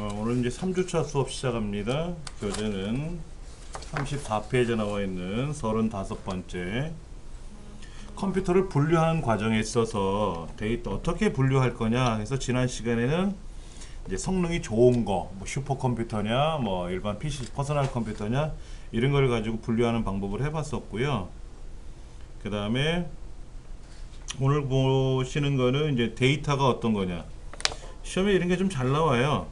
오늘 이제 3주차 수업 시작합니다. 교재는 34페이지에 나와 있는 35번째. 컴퓨터를 분류하는 과정에 있어서 데이터 어떻게 분류할 거냐 해서 지난 시간에는 이제 성능이 좋은 거, 뭐 슈퍼컴퓨터냐, 뭐 일반 PC 퍼스널 컴퓨터냐 이런 걸 가지고 분류하는 방법을 해봤었고요. 그 다음에 오늘 보시는 거는 이제 데이터가 어떤 거냐. 시험에 이런 게 좀 잘 나와요.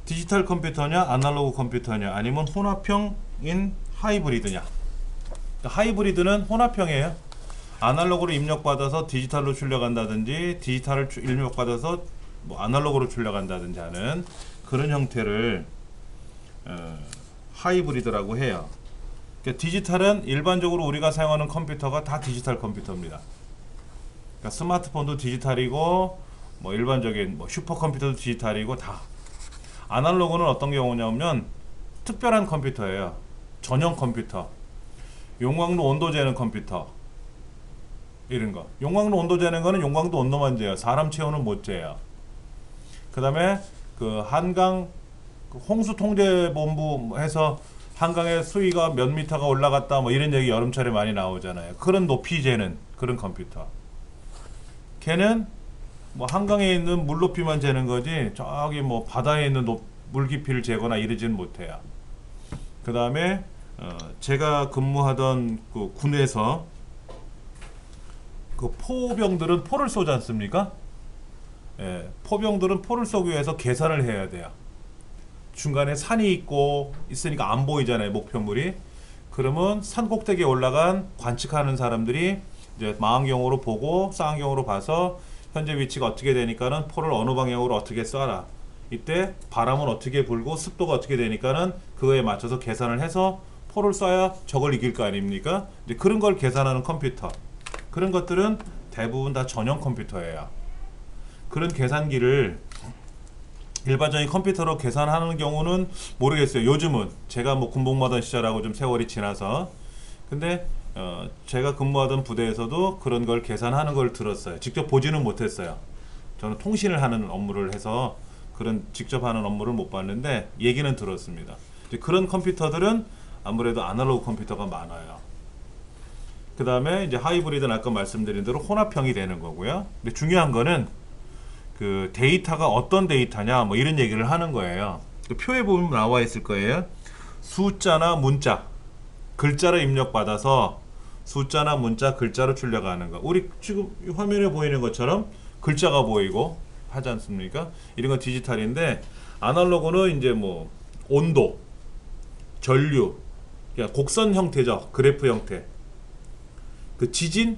디지털 컴퓨터냐, 아날로그 컴퓨터냐, 아니면 혼합형인 하이브리드냐. 하이브리드는 혼합형이에요. 아날로그로 입력받아서 디지털로 출력한다든지, 디지털을 입력받아서 뭐 아날로그로 출력한다든지 하는 그런 형태를 하이브리드라고 해요. 그러니까 디지털은 일반적으로 우리가 사용하는 컴퓨터가 다 디지털 컴퓨터입니다. 그러니까 스마트폰도 디지털이고, 뭐 일반적인 뭐 슈퍼컴퓨터도 디지털이고 다. 아날로그는 어떤 경우냐면 특별한 컴퓨터예요. 전용 컴퓨터, 용광로 온도 재는 컴퓨터 이런 거. 용광로 온도 재는 거는 용광로 온도만 재요. 사람 체온은 못 재요. 그 다음에 그 한강 홍수 통제 본부 해서 한강의 수위가 몇 미터가 올라갔다 뭐 이런 얘기 여름철에 많이 나오잖아요. 그런 높이 재는 그런 컴퓨터. 걔는 뭐 한강에 있는 물 높이만 재는 거지 저기 뭐 바다에 있는 물 깊이를 재거나 이러지는 못해요. 그 다음에 제가 근무하던 그 군에서 그 포병들은 포를 쏘지 않습니까? 예, 포병들은 포를 쏘기 위해서 계산을 해야 돼요. 중간에 산이 있으니까 안 보이잖아요, 목표물이. 그러면 산 꼭대기에 올라간 관측하는 사람들이 이제 망원경으로 보고 쌍안경으로 봐서 현재 위치가 어떻게 되니까는 포를 어느 방향으로 어떻게 쏴라. 이때 바람은 어떻게 불고 습도가 어떻게 되니까는 그거에 맞춰서 계산을 해서 포를 쏴야 적을 이길 거 아닙니까? 이제 그런 걸 계산하는 컴퓨터. 그런 것들은 대부분 다 전용 컴퓨터예요. 그런 계산기를 일반적인 컴퓨터로 계산하는 경우는 모르겠어요. 요즘은 제가 뭐 군복무하던 시절하고 좀 세월이 지나서. 근데 제가 근무하던 부대에서도 그런 걸 계산하는 걸 들었어요. 직접 보지는 못했어요. 저는 통신을 하는 업무를 해서 그런 직접 하는 업무를 못 봤는데 얘기는 들었습니다. 이제 그런 컴퓨터들은 아무래도 아날로그 컴퓨터가 많아요. 그 다음에 이제 하이브리드는 아까 말씀드린 대로 혼합형이 되는 거고요. 근데 중요한 거는 그 데이터가 어떤 데이터냐 뭐 이런 얘기를 하는 거예요. 그 표에 보면 나와 있을 거예요. 숫자나 문자, 글자로 입력받아서 숫자나 문자, 글자로 출력하는 거. 우리 지금 화면에 보이는 것처럼 글자가 보이고 하지 않습니까? 이런 건 디지털인데, 아날로그는 이제 뭐 온도, 전류, 그냥 곡선 형태죠. 그래프 형태. 그 지진,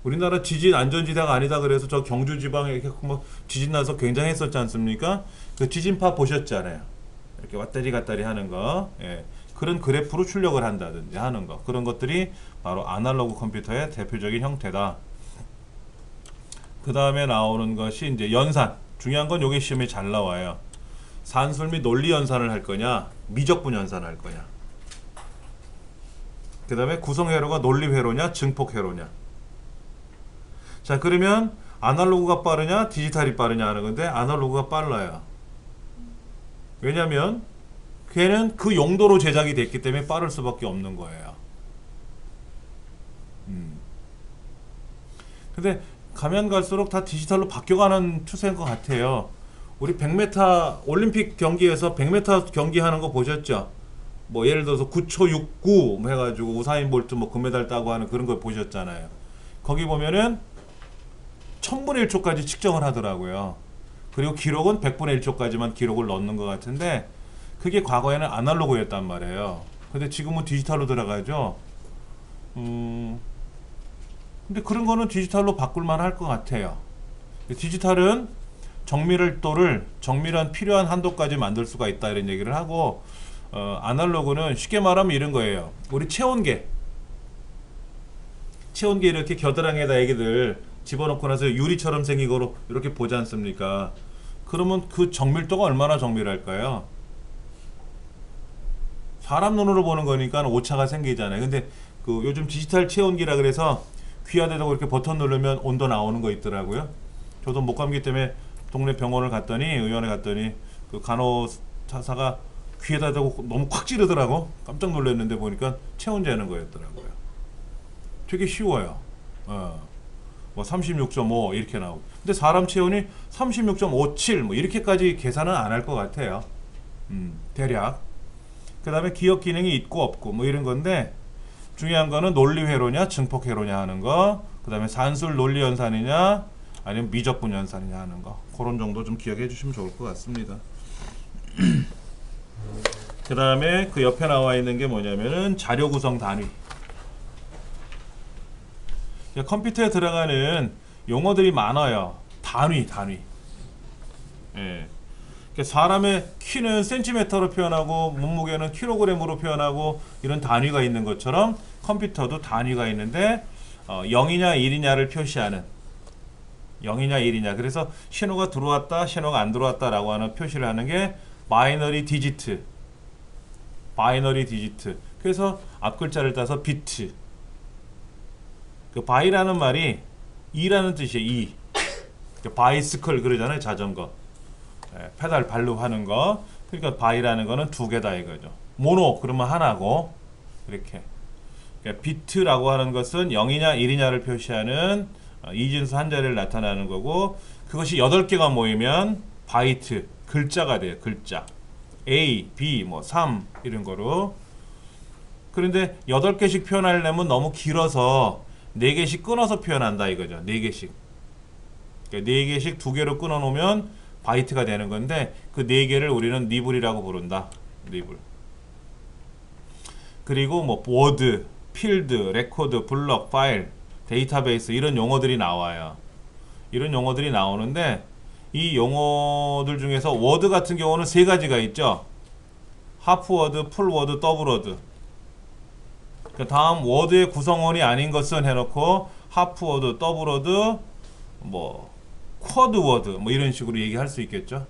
우리나라 지진 안전지대가 아니다 그래서 저 경주 지방에 이렇게 뭐 지진 나서 굉장했었지 않습니까? 그 지진파 보셨잖아요. 이렇게 왔다리 갔다리 하는 거. 예. 그런 그래프로 출력을 한다든지 하는 거. 그런 것들이 바로 아날로그 컴퓨터의 대표적인 형태다. 그 다음에 나오는 것이 이제 연산. 중요한 건 요게 시험에 잘 나와요. 산술 및 논리 연산을 할 거냐, 미적분 연산을 할 거냐. 그 다음에 구성 회로가 논리 회로냐, 증폭 회로냐. 자, 그러면 아날로그가 빠르냐, 디지털이 빠르냐 하는 건데 아날로그가 빨라요. 왜냐면 걔는 그 용도로 제작이 됐기 때문에 빠를 수밖에 없는 거예요. 근데 가면 갈수록 다 디지털로 바뀌어가는 추세인 것 같아요. 우리 100m 올림픽 경기에서 100m 경기하는 거 보셨죠? 뭐 예를 들어서 9초 69 해가지고 우사인 볼트 뭐 금메달 따고 하는 그런 걸 보셨잖아요. 거기 보면은 1000분의 1초까지 측정을 하더라고요. 그리고 기록은 100분의 1초까지만 기록을 넣는 것 같은데 그게 과거에는 아날로그였단 말이에요. 근데 지금은 디지털로 들어가죠. 근데 그런 거는 디지털로 바꿀만 할 것 같아요. 디지털은 정밀도를 정밀한 필요한 한도까지 만들 수가 있다 이런 얘기를 하고, 아날로그는 쉽게 말하면 이런 거예요. 우리 체온계 이렇게 겨드랑이에다 애기들 집어넣고 나서 유리처럼 생긴 거로 이렇게 보지 않습니까? 그러면 그 정밀도가 얼마나 정밀할까요? 사람 눈으로 보는 거니까 오차가 생기잖아요. 근데 그 요즘 디지털 체온기라 그래서 귀에다가 이렇게 버튼 누르면 온도 나오는 거 있더라고요. 저도 목감기 때문에 동네 병원을 갔더니 의원에 갔더니 그 간호사가 귀에다 대고 너무 콱 찌르더라고. 깜짝 놀랐는데 보니까 체온 재는 거였더라고요. 되게 쉬워요. 뭐 36.5 이렇게 나오고. 근데 사람 체온이 36.57 뭐 이렇게까지 계산은 안 할 것 같아요. 대략. 그 다음에 기억 기능이 있고 없고 뭐 이런 건데, 중요한 거는 논리회로냐 증폭회로냐 하는 거, 그 다음에 산술 논리연산이냐 아니면 미적분 연산이냐 하는 거, 그런 정도 좀 기억해 주시면 좋을 것 같습니다. 그 다음에 그 옆에 나와 있는 게 뭐냐면은 자료 구성 단위. 컴퓨터에 들어가는 용어들이 많아요. 단위. 예. 사람의 키는 센티미터로 표현하고 몸무게는 킬로그램으로 표현하고 이런 단위가 있는 것처럼 컴퓨터도 단위가 있는데 0이냐 1이냐를 표시하는, 0이냐 1이냐, 그래서 신호가 들어왔다 신호가 안 들어왔다 라고 하는 표시를 하는 게 바이너리 디지트. 그래서 앞글자를 따서 비트. 그 바이라는 말이 이라는 뜻이에요. 이. 바이스클 그러잖아요. 자전거. 페달 발로 하는 거. 그러니까 바이라는 거는 두 개다 이거죠. 모노 그러면 하나고, 이렇게. 그러니까 비트라고 하는 것은 0이냐 1이냐를 표시하는 이진수 한 자리를 나타내는 거고, 그것이 8개가 모이면 바이트, 글자가 돼요. 글자. A, B, 뭐 3 이런 거로. 그런데 8개씩 표현하려면 너무 길어서 4개씩 끊어서 표현한다 이거죠. 4개씩. 그러니까 4개씩 2개로 끊어 놓으면 바이트가 되는 건데, 그 4개를 우리는 니블이라고 부른다. 니블. 그리고 뭐 워드, 필드, 레코드, 블럭, 파일, 데이터베이스 이런 용어들이 나와요. 이런 용어들이 나오는데, 이 용어들 중에서 워드 같은 경우는 3가지가 있죠. 하프워드, 풀워드, 더블워드. 그 다음 워드의 구성원이 아닌 것은 해놓고 하프워드, 더블워드, 뭐 쿼드워드 뭐 이런 식으로 얘기할 수 있겠죠.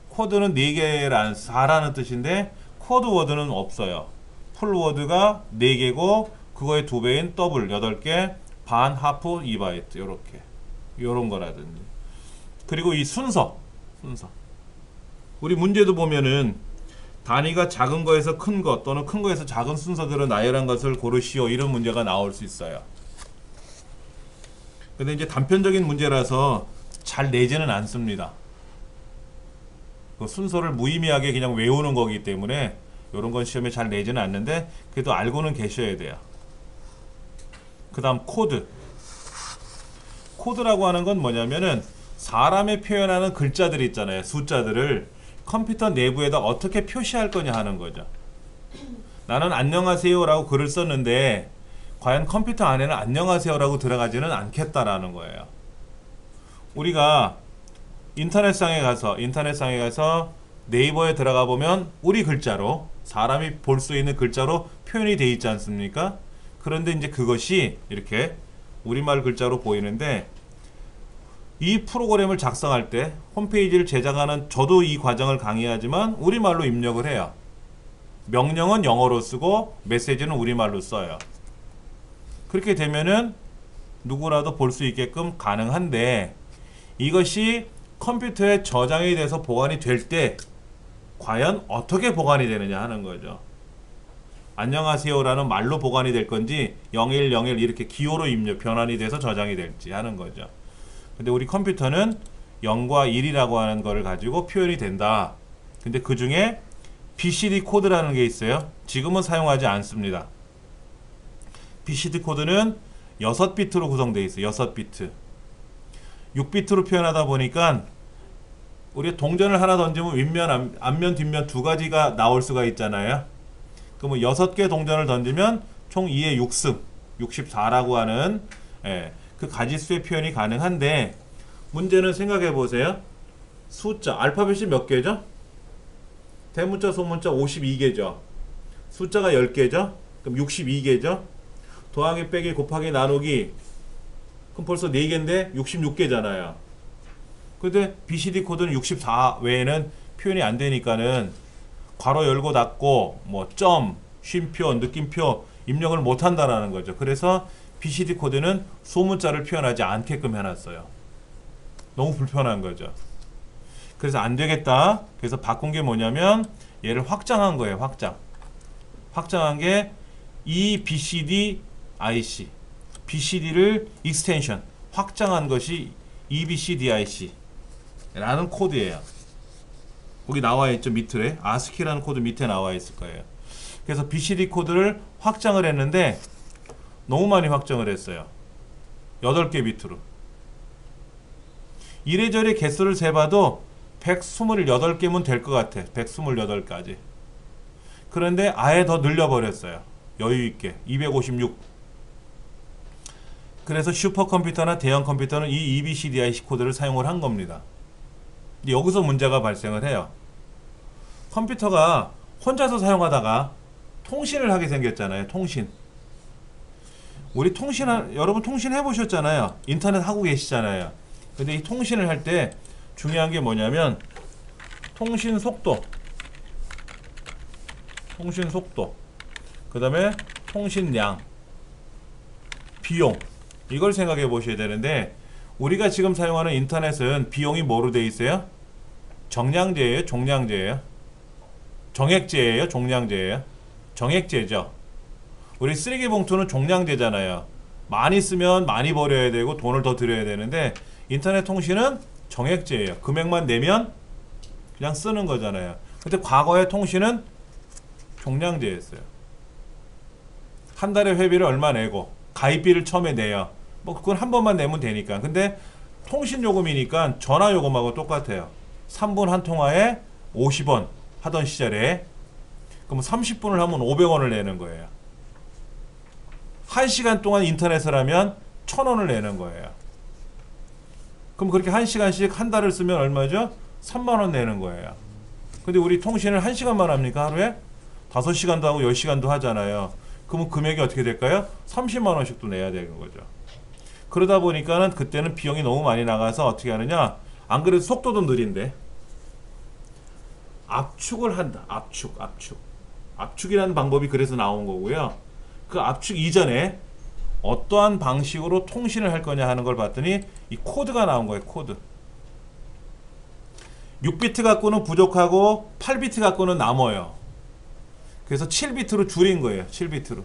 쿼드는 4개란 4라는 뜻인데 쿼드워드는 없어요. 풀워드가 4개고 그거의 2배인 더블 8개, 반, 하프, 2바이트 요렇게. 요런 거라든지. 그리고 이 순서. 우리 문제도 보면은 단위가 작은 거에서 큰 것 또는 큰 거에서 작은 순서대로 나열한 것을 고르시오 이런 문제가 나올 수 있어요. 근데 이제 단편적인 문제라서 잘 내지는 않습니다. 그 순서를 무의미하게 그냥 외우는 거기 때문에 이런 건 시험에 잘 내지는 않는데 그래도 알고는 계셔야 돼요. 그 다음 코드. 코드라고 하는 건 뭐냐면은 사람이 표현하는 글자들 있잖아요. 숫자들을 컴퓨터 내부에다 어떻게 표시할 거냐 하는 거죠. 나는 안녕하세요 라고 글을 썼는데 과연 컴퓨터 안에는 안녕하세요 라고 들어가지는 않겠다라는 거예요. 우리가 인터넷상에 가서 네이버에 들어가 보면 우리 글자로, 사람이 볼 수 있는 글자로 표현이 돼 있지 않습니까? 그런데 이제 그것이 이렇게 우리말 글자로 보이는데, 이 프로그램을 작성할 때 홈페이지를 제작하는 저도 이 과정을 강의하지만 우리말로 입력을 해요. 명령은 영어로 쓰고 메시지는 우리말로 써요. 그렇게 되면은 누구라도 볼 수 있게끔 가능한데, 이것이 컴퓨터에 저장이 돼서 보관이 될 때 과연 어떻게 보관이 되느냐 하는 거죠. 안녕하세요라는 말로 보관이 될 건지 0101 이렇게 기호로 변환이 돼서 저장이 될지 하는 거죠. 근데 우리 컴퓨터는 0과 1이라고 하는 거를 가지고 표현이 된다. 근데 그 중에 BCD 코드라는 게 있어요. 지금은 사용하지 않습니다. BCD 코드는 6비트로 구성되어 있어요. 6비트. 6비트로 표현하다 보니까 우리가 동전을 하나 던지면 윗면, 앞면, 뒷면 2가지가 나올 수가 있잖아요. 그러면 6개 동전을 던지면 총 2의 6승, 64라고 하는 그 가지수의 표현이 가능한데, 문제는 생각해 보세요. 숫자, 알파벳이 몇 개죠? 대문자, 소문자 52개죠. 숫자가 10개죠? 그럼 62개죠? 더하기, 빼기, 곱하기, 나누기. 그럼 벌써 4개인데 66개잖아요. 근데 BCD 코드는 64 외에는 표현이 안 되니까는 괄호 열고 닫고 뭐 점, 쉼표, 느낌표 입력을 못 한다라는 거죠. 그래서 BCD 코드는 소문자를 표현하지 않게끔 해놨어요. 너무 불편한 거죠. 그래서 안 되겠다. 그래서 바꾼 게 뭐냐면 얘를 확장한 거예요. 확장한 게 EBCD IC. BCD를 익스텐션 확장한 것이 EBCDIC 라는 코드예요. 거기 나와 있죠. 밑에 ASCII라는 코드 밑에 나와 있을 거예요. 그래서 BCD 코드를 확장을 했는데 너무 많이 확장을 했어요. 8개 비트로. 이래저래 개수를 세봐도 128개면 될 것 같아. 128까지. 그런데 아예 더 늘려버렸어요. 여유있게 256. 그래서 슈퍼컴퓨터나 대형 컴퓨터는 이 EBCDIC 코드를 사용을 한 겁니다. 여기서 문제가 발생을 해요. 컴퓨터가 혼자서 사용하다가 통신을 하게 생겼잖아요. 통신. 우리 여러분 통신 해보셨잖아요. 인터넷 하고 계시잖아요. 근데 이 통신을 할 때 중요한 게 뭐냐면 통신 속도, 그 다음에 통신량, 비용, 이걸 생각해 보셔야 되는데 우리가 지금 사용하는 인터넷은 비용이 뭐로 되어 있어요? 정량제예요? 종량제예요? 정액제예요? 종량제예요? 정액제죠. 우리 쓰레기 봉투는 종량제잖아요. 많이 쓰면 많이 버려야 되고 돈을 더 들여야 되는데 인터넷 통신은 정액제예요. 금액만 내면 그냥 쓰는 거잖아요. 근데 과거의 통신은 종량제였어요. 한 달에 회비를 얼마 내고 가입비를 처음에 내요. 뭐 그건 한 번만 내면 되니까. 근데 통신 요금이니까 전화 요금하고 똑같아요. 3분 한 통화에 50원 하던 시절에 그럼 30분을 하면 500원을 내는 거예요. 1시간 동안 인터넷을 하면 1000원을 내는 거예요. 그럼 그렇게 1시간씩 한 달을 쓰면 얼마죠? 3만원 내는 거예요. 근데 우리 통신을 1시간만 합니까? 하루에? 5시간도 하고 10시간도 하잖아요. 그러면 금액이 어떻게 될까요? 30만원씩도 내야 되는 거죠. 그러다 보니까는 그때는 비용이 너무 많이 나가서 어떻게 하느냐? 안 그래도 속도도 느린데 압축을 한다. 압축이라는 방법이 그래서 나온 거고요. 그 압축 이전에 어떠한 방식으로 통신을 할 거냐 하는 걸 봤더니 이 코드가 나온 거예요. 코드. 6비트 갖고는 부족하고 8비트 갖고는 남아요. 그래서 7비트로 줄인 거예요. 7비트로.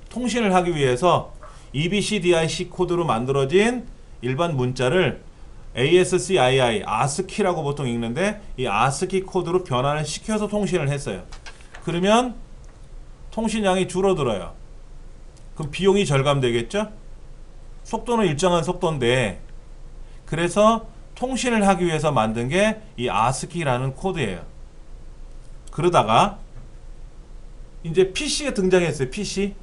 통신을 하기 위해서 EBCDIC 코드로 만들어진 일반 문자를 ASCII, ASCII라고 보통 읽는데 이 ASCII 코드로 변환을 시켜서 통신을 했어요. 그러면 통신량이 줄어들어요. 그럼 비용이 절감되겠죠? 속도는 일정한 속도인데 그래서 통신을 하기 위해서 만든 게 이 ASCII라는 코드예요. 그러다가 이제 PC가 등장했어요. PC.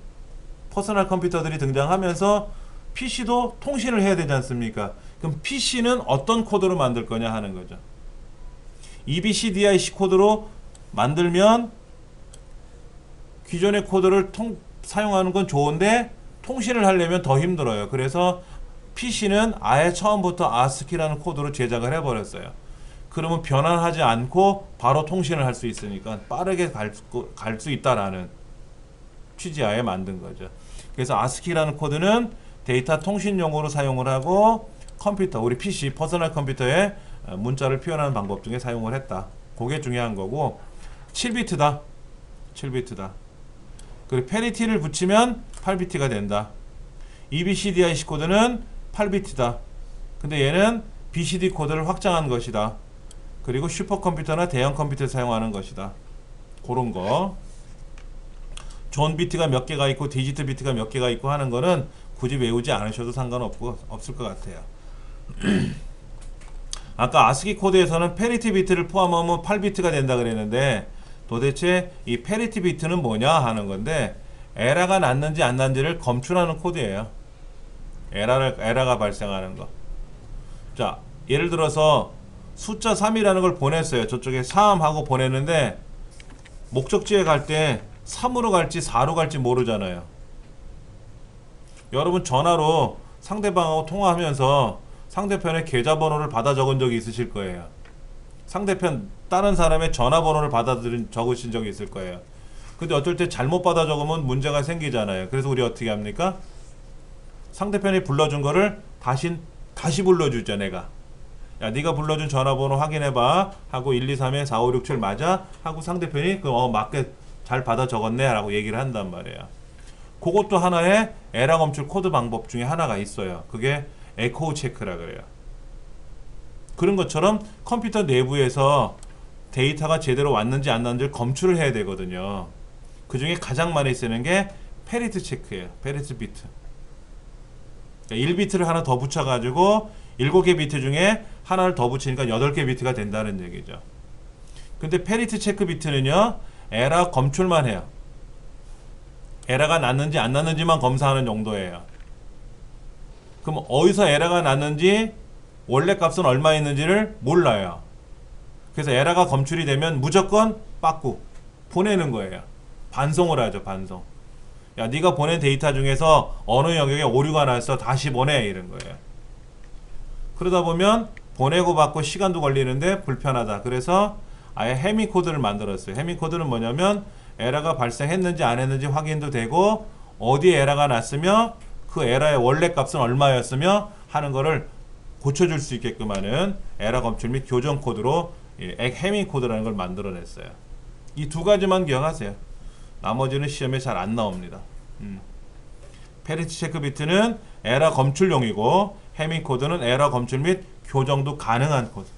퍼스널 컴퓨터들이 등장하면서 PC도 통신을 해야 되지 않습니까? 그럼 PC는 어떤 코드로 만들 거냐 하는 거죠. EBCDIC 코드로 만들면 기존의 코드를 사용하는 건 좋은데 통신을 하려면 더 힘들어요. 그래서 PC는 아예 처음부터 ASCII라는 코드로 제작을 해버렸어요. 그러면 변환하지 않고 바로 통신을 할 수 있으니까 빠르게 갈 수 있다라는 취지하에 만든 거죠. 그래서 ASCII라는 코드는 데이터 통신용으로 사용을 하고 컴퓨터, 우리 PC, 퍼스널 컴퓨터에 문자를 표현하는 방법 중에 사용을 했다. 그게 중요한 거고 7비트다. 7비트다. 그리고 페리티를 붙이면 8비트가 된다. EBCDIC 코드는 8비트다. 근데 얘는 BCD 코드를 확장한 것이다. 그리고 슈퍼컴퓨터나 대형 컴퓨터에 사용하는 것이다. 그런 거. 존 비트가 몇 개가 있고 디지트 비트가 몇 개가 있고 하는 거는 굳이 외우지 않으셔도 없을 것 같아요. 아까 ASCII 코드에서는 페리티 비트를 포함하면 8비트가 된다 그랬는데 도대체 이 페리티 비트는 뭐냐 하는 건데 에러가 났는지 안 났는지를 검출하는 코드예요. 에러가 발생하는 거. 자, 예를 들어서 숫자 3이라는 걸 보냈어요. 저쪽에 3 하고 보냈는데 목적지에 갈 때 3으로 갈지 4로 갈지 모르잖아요. 여러분 전화로 상대방하고 통화하면서 상대편의 계좌번호를 받아 적은 적이 있으실 거예요. 상대편 다른 사람의 전화번호를 받아 적으신 적이 있을 거예요. 근데 어쩔 때 잘못 받아 적으면 문제가 생기잖아요. 그래서 우리 어떻게 합니까? 상대편이 불러준 거를 다시 불러주죠. 내가 야 네가 불러준 전화번호 확인해봐 하고 1, 2, 3에 4, 5, 6, 7 맞아? 하고 상대편이 맞게 잘 받아 적었네 라고 얘기를 한단 말이에요. 그것도 하나의 에러 검출 코드 방법 중에 하나가 있어요. 그게 에코 체크라 그래요. 그런 것처럼 컴퓨터 내부에서 데이터가 제대로 왔는지 안 왔는지를 검출을 해야 되거든요. 그 중에 가장 많이 쓰는 게 페리트 체크예요. 페리트 비트. 1비트를 하나 더 붙여가지고 7개 비트 중에 하나를 더 붙이니까 8개 비트가 된다는 얘기죠. 근데 페리트 체크 비트는요, 에러 검출만 해요. 에러가 났는지 안 났는지만 검사하는 정도예요. 그럼 어디서 에러가 났는지 원래 값은 얼마 있는지를 몰라요. 그래서 에러가 검출이 되면 무조건 빠꾸 보내는 거예요. 반송을 하죠. 반송. 야 네가 보낸 데이터 중에서 어느 영역에 오류가 났어. 다시 보내. 이런 거예요. 그러다 보면 보내고 받고 시간도 걸리는데 불편하다. 그래서 아예 해밍 코드를 만들었어요. 해밍 코드는 뭐냐면 에러가 발생했는지 안 했는지 확인도 되고 어디에 에러가 났으며 그 에러의 원래 값은 얼마였으며 하는 거를 고쳐줄 수 있게끔 하는 에러 검출 및 교정 코드로 해밍 코드라는 걸 만들어냈어요. 이 두 가지만 기억하세요. 나머지는 시험에 잘 안 나옵니다. 페리트 체크 비트는 에러 검출용이고 해밍 코드는 에러 검출 및 교정도 가능한 코드.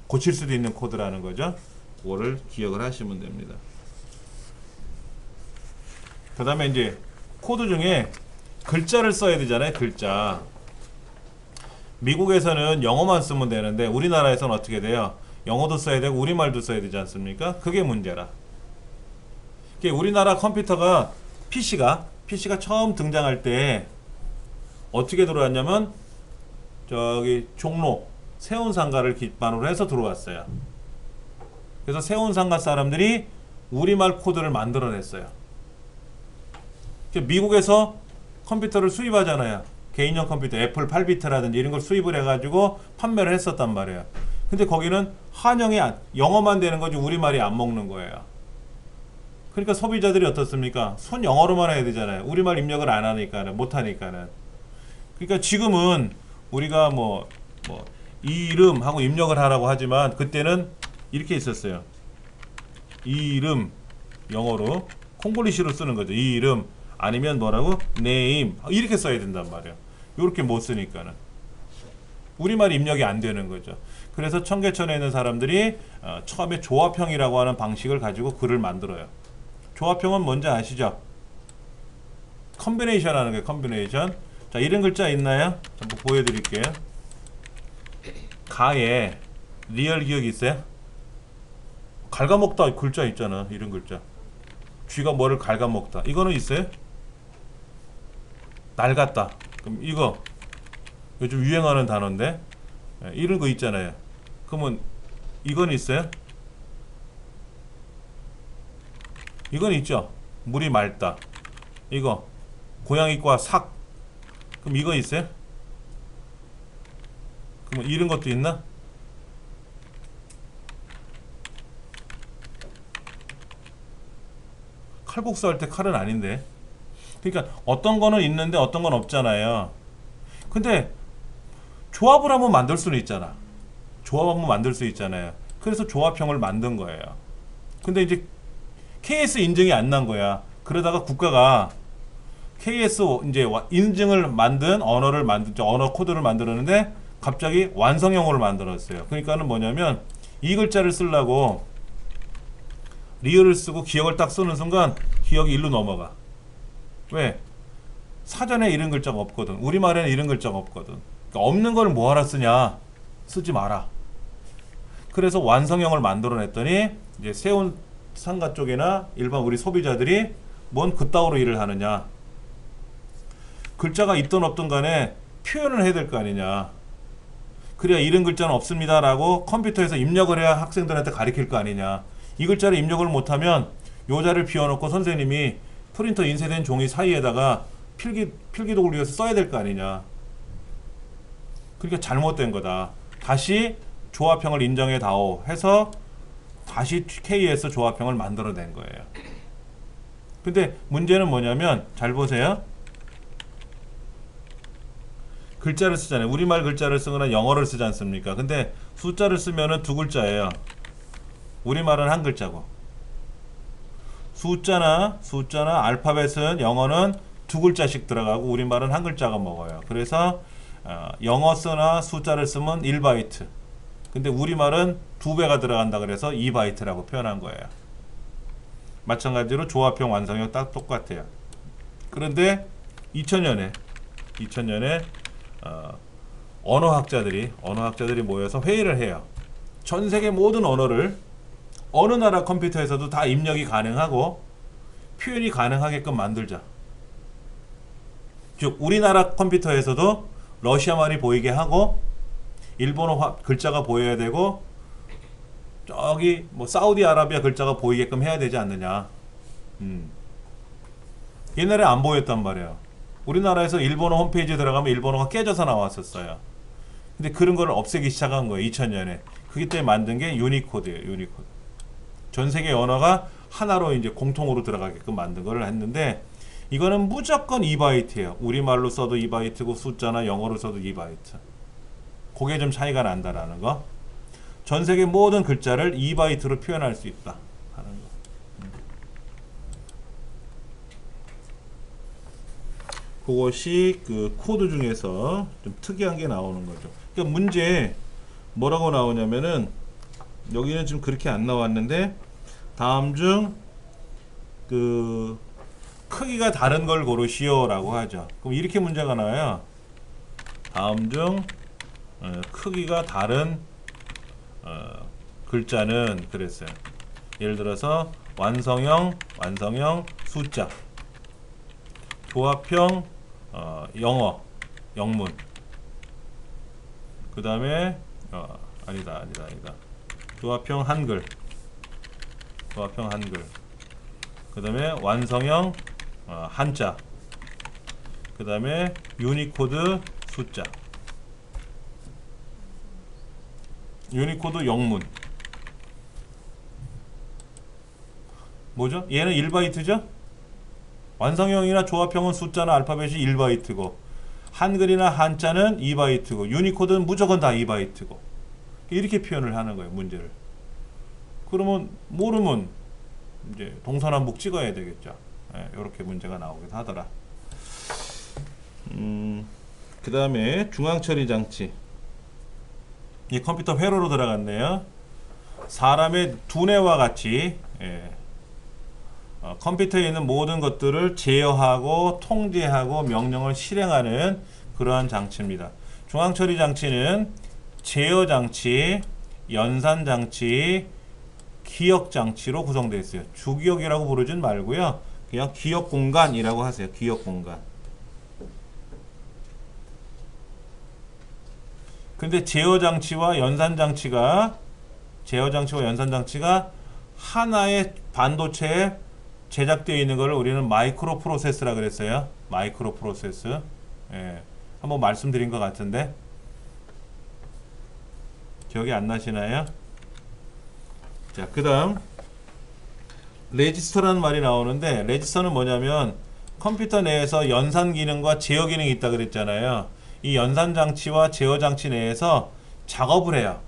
고칠 수도 있는 코드라는 거죠. 그거를 기억을 하시면 됩니다. 그 다음에 이제 코드 중에 글자를 써야 되잖아요. 글자. 미국에서는 영어만 쓰면 되는데 우리나라에서는 어떻게 돼요? 영어도 써야 되고 우리말도 써야 되지 않습니까? 그게 문제라. 우리나라 컴퓨터가 PC가 처음 등장할 때 어떻게 들어왔냐면 저기 종로 세운상가를 기반으로 해서 들어왔어요. 그래서 세운상가 사람들이 우리말 코드를 만들어냈어요. 미국에서 컴퓨터를 수입하잖아요. 개인용 컴퓨터 애플 8비트라든지 이런 걸 수입을 해가지고 판매를 했었단 말이에요. 근데 거기는 한영이 영어만 되는 거지 우리말이 안 먹는 거예요. 그러니까 소비자들이 어떻습니까? 손 영어로만 해야 되잖아요. 우리말 입력을 안 하니까는, 못 하니까는. 그러니까 지금은 우리가 이름 하고 입력을 하라고 하지만 그때는 이렇게 있었어요. 이름 영어로 콩글리시로 쓰는 거죠. 이름 아니면 뭐라고? name 이렇게 써야 된단 말이에요. 이렇게 못 쓰니까는 우리말 입력이 안 되는 거죠. 그래서 청계천에 있는 사람들이 처음에 조합형이라고 하는 방식을 가지고 글을 만들어요. 조합형은 뭔지 아시죠? 컨비네이션 하는 거예요. 컨비네이션. 자, 이런 글자 있나요? 한번 보여드릴게요. 가에 리얼 기억이 있어요? 갉아먹다 글자 있잖아. 이런 글자. 쥐가 뭐를 갉아먹다. 이거는 있어요? 낡았다. 그럼 이거 요즘 유행하는 단어인데 이런 거 있잖아요. 그러면 이건 있어요? 이건 있죠. 물이 맑다. 이거 고양이과 삭. 그럼 이거 있어요? 그럼 이런 것도 있나? 칼국수 할 때 칼은 아닌데. 그러니까 어떤 거는 있는데 어떤 건 없잖아요. 근데 조합을 한번 만들 수는 있잖아. 조합 한번 만들 수 있잖아요. 그래서 조합형을 만든 거예요. 근데 이제 KS 인증이 안 난 거야. 그러다가 국가가 KS 이제 인증을 만든 언어 코드를 만들었는데 갑자기 완성형으로 만들었어요. 그러니까는 뭐냐면 이 글자를 쓰려고 리얼을 쓰고 기억을 딱 쓰는 순간 기억이 일로 넘어가. 왜? 사전에 이런 글자가 없거든. 우리말에는 이런 글자가 없거든. 그러니까 없는 걸 뭐하러 쓰냐? 쓰지 마라. 그래서 완성형을 만들어냈더니 이제 세운 상가 쪽이나 일반 우리 소비자들이 뭔 그따위로 일을 하느냐. 글자가 있든 없든 간에 표현을 해야 될 거 아니냐. 그래야 이런 글자는 없습니다 라고 컴퓨터에서 입력을 해야 학생들한테 가르칠 거 아니냐. 이 글자를 입력을 못하면 요자를 비워놓고 선생님이 프린터 인쇄된 종이 사이에다가 필기도 굴려서 써야 될 거 아니냐. 그러니까 잘못된 거다. 다시 조합형을 인정해 다오 해서 다시 KS 조합형을 만들어낸 거예요. 근데 문제는 뭐냐면 잘 보세요. 글자를 쓰잖아요. 우리말 글자를 쓰거나 영어를 쓰지 않습니까? 근데 숫자를 쓰면은 두 글자예요. 우리말은 한 글자고. 숫자나 알파벳은 영어는 두 글자씩 들어가고 우리말은 한 글자가 먹어요. 그래서 영어 쓰나 숫자를 쓰면 1바이트. 근데 우리말은 두 배가 들어간다 그래서 2바이트라고 표현한 거예요. 마찬가지로 조합형 완성형 딱 똑같아요. 그런데 2000년에 언어학자들이 모여서 회의를 해요. 전 세계 모든 언어를 어느 나라 컴퓨터에서도 다 입력이 가능하고 표현이 가능하게끔 만들자. 즉 우리나라 컴퓨터에서도 러시아 말이 보이게 하고 일본어 글자가 보여야 되고 저기 뭐 사우디아라비아 글자가 보이게끔 해야 되지 않느냐. 옛날에 안 보였단 말이에요. 우리나라에서 일본어 홈페이지에 들어가면 일본어가 깨져서 나왔었어요. 근데 그런 거를 없애기 시작한 거예요. 2000년에. 그기 때문에 만든 게 유니코드예요. 유니코드. 전 세계 언어가 하나로 이제 공통으로 들어가게끔 만든 걸 했는데 이거는 무조건 2바이트예요. 우리말로 써도 2바이트고 숫자나 영어로 써도 2바이트. 그게 좀 차이가 난다라는 거. 전 세계 모든 글자를 2바이트로 표현할 수 있다 하는 거. 그것이 그 코드 중에서 좀 특이한 게 나오는 거죠. 그러니까 문제 뭐라고 나오냐면은 여기는 지금 그렇게 안 나왔는데 다음 중 그 크기가 다른 걸 고르시오 라고 하죠. 그럼 이렇게 문제가 나와요. 다음 중 크기가 다른 글자는 그랬어요. 예를 들어서 완성형 숫자, 조합형 영어 영문, 그 다음에 아니다 조합형 한글, 그 다음에 완성형 한자, 그 다음에 유니코드 숫자, 유니코드 영문. 뭐죠? 얘는 1바이트죠? 완성형이나 조합형은 숫자나 알파벳이 1바이트고 한글이나 한자는 2바이트고 유니코드는 무조건 다 2바이트고 이렇게 표현을 하는 거예요. 문제를. 그러면 모르면 이제 동서남북 찍어야 되겠죠. 이렇게 문제가 나오기도 하더라. 그 다음에 중앙처리 장치. 이 컴퓨터 회로로 들어갔네요. 사람의 두뇌와 같이 컴퓨터에 있는 모든 것들을 제어하고 통제하고 명령을 실행하는 그러한 장치입니다. 중앙처리 장치는 제어 장치, 연산 장치, 기억 장치로 구성되어 있어요. 주기억이라고 부르진 말고요. 그냥 기억 공간이라고 하세요. 기억 공간. 근데 제어 장치와 연산 장치가 하나의 반도체에 제작되어 있는 것을 우리는 마이크로 프로세스라 그랬어요. 마이크로 프로세스. 한번 말씀드린 것 같은데 기억이 안 나시나요? 자, 그 다음 레지스터라는 말이 나오는데 레지스터는 뭐냐면 컴퓨터 내에서 연산 기능과 제어 기능이 있다 그랬잖아요. 이 연산 장치와 제어 장치 내에서 작업을 해요.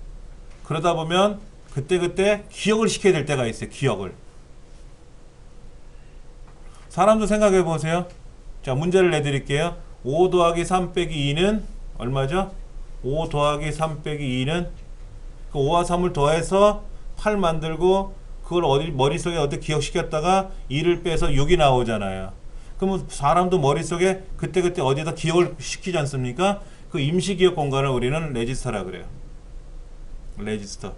그러다 보면 그때 기억을 시켜야 될 때가 있어요. 기억을. 사람도 생각해 보세요. 자, 문제를 내드릴게요. 5 더하기 3 빼기 2는 얼마죠? 5 더하기 3 빼기 2는 그 5와 3을 더해서 8 만들고 그걸 머릿속에 어디 기억시켰다가 2를 빼서 6이 나오잖아요. 그러면 사람도 머릿속에 그때 어디다 기억을 시키지 않습니까? 그 임시기억 공간을 우리는 레지스터라 그래요. 레지스터.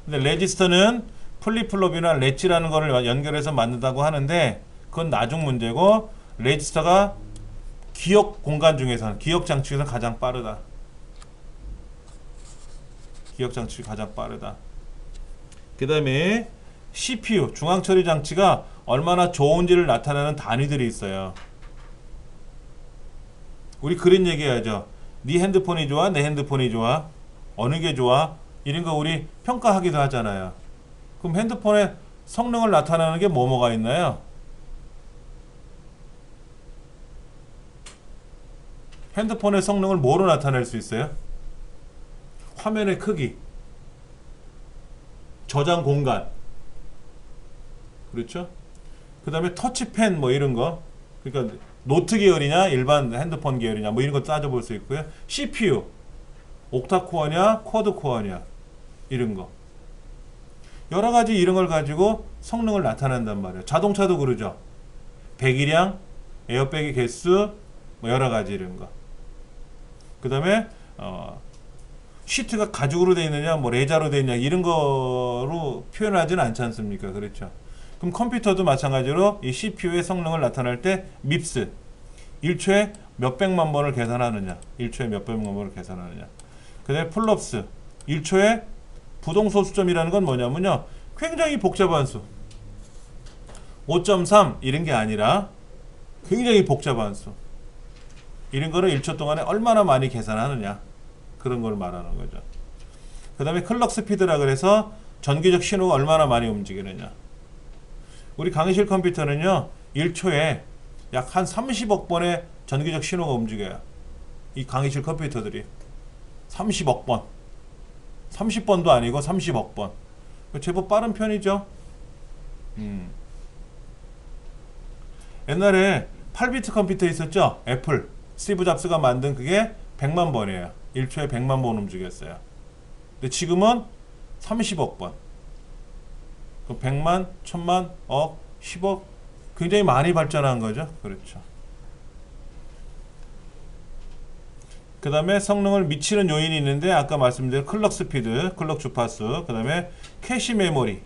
근데 레지스터는 플립플롭이나 렛치라는 거를 연결해서 만든다고 하는데 그건 나중 문제고 레지스터가 기억 공간 중에서는 기억 장치 중에서 가장 빠르다. 기억 장치 가장 빠르다. 그 다음에 CPU 중앙처리 장치가 얼마나 좋은지를 나타내는 단위들이 있어요. 우리 그런 얘기하죠. 네 핸드폰이 좋아? 내 핸드폰이 좋아? 어느 게 좋아? 이런 거 우리 평가하기도 하잖아요. 그럼 핸드폰의 성능을 나타내는 게 뭐가 있나요? 핸드폰의 성능을 뭐로 나타낼 수 있어요? 화면의 크기, 저장 공간, 그렇죠? 그 다음에 터치펜 뭐 이런 거, 그러니까 노트 계열이냐 일반 핸드폰 계열이냐 뭐 이런 거 따져볼 수 있고요. CPU, 옥타코어냐 쿼드코어냐 이런 거, 여러 가지 이런 걸 가지고 성능을 나타낸단 말이에요. 자동차도 그러죠. 배기량, 에어백의 개수, 뭐 여러 가지 이런 거. 그 다음에 시트가 가죽으로 되어 있느냐 뭐 레자로 되어 있느냐 이런 거로 표현하지는 않지 않습니까? 그렇죠. 그럼 컴퓨터도 마찬가지로 이 CPU의 성능을 나타낼 때 밉스 1초에 몇백만 번을 계산하느냐, 1초에 몇백만 번을 계산하느냐. 그 다음에 플롭스 1초에 부동소수점이라는 건 뭐냐면요, 굉장히 복잡한 수, 5.3 이런 게 아니라 굉장히 복잡한 수, 이런 거를 1초 동안에 얼마나 많이 계산하느냐, 그런 걸 말하는 거죠. 그 다음에 클럭 스피드라 그래서 전기적 신호가 얼마나 많이 움직이느냐. 우리 강의실 컴퓨터는요 1초에 약 한 30억 번의 전기적 신호가 움직여요. 이 강의실 컴퓨터들이 30억 번, 30번도 아니고 30억 번. 제법 빠른 편이죠. 옛날에 8비트 컴퓨터 있었죠. 애플 스티브 잡스가 만든 그게 100만 번이에요. 1초에 100만 번 움직였어요. 근데 지금은 30억 번. 100만, 1000만, 억, 10억, 굉장히 많이 발전한 거죠. 그렇죠. 그 다음에 성능을 미치는 요인이 있는데 아까 말씀드린 클럭 스피드, 클럭 주파수, 그 다음에 캐시 메모리,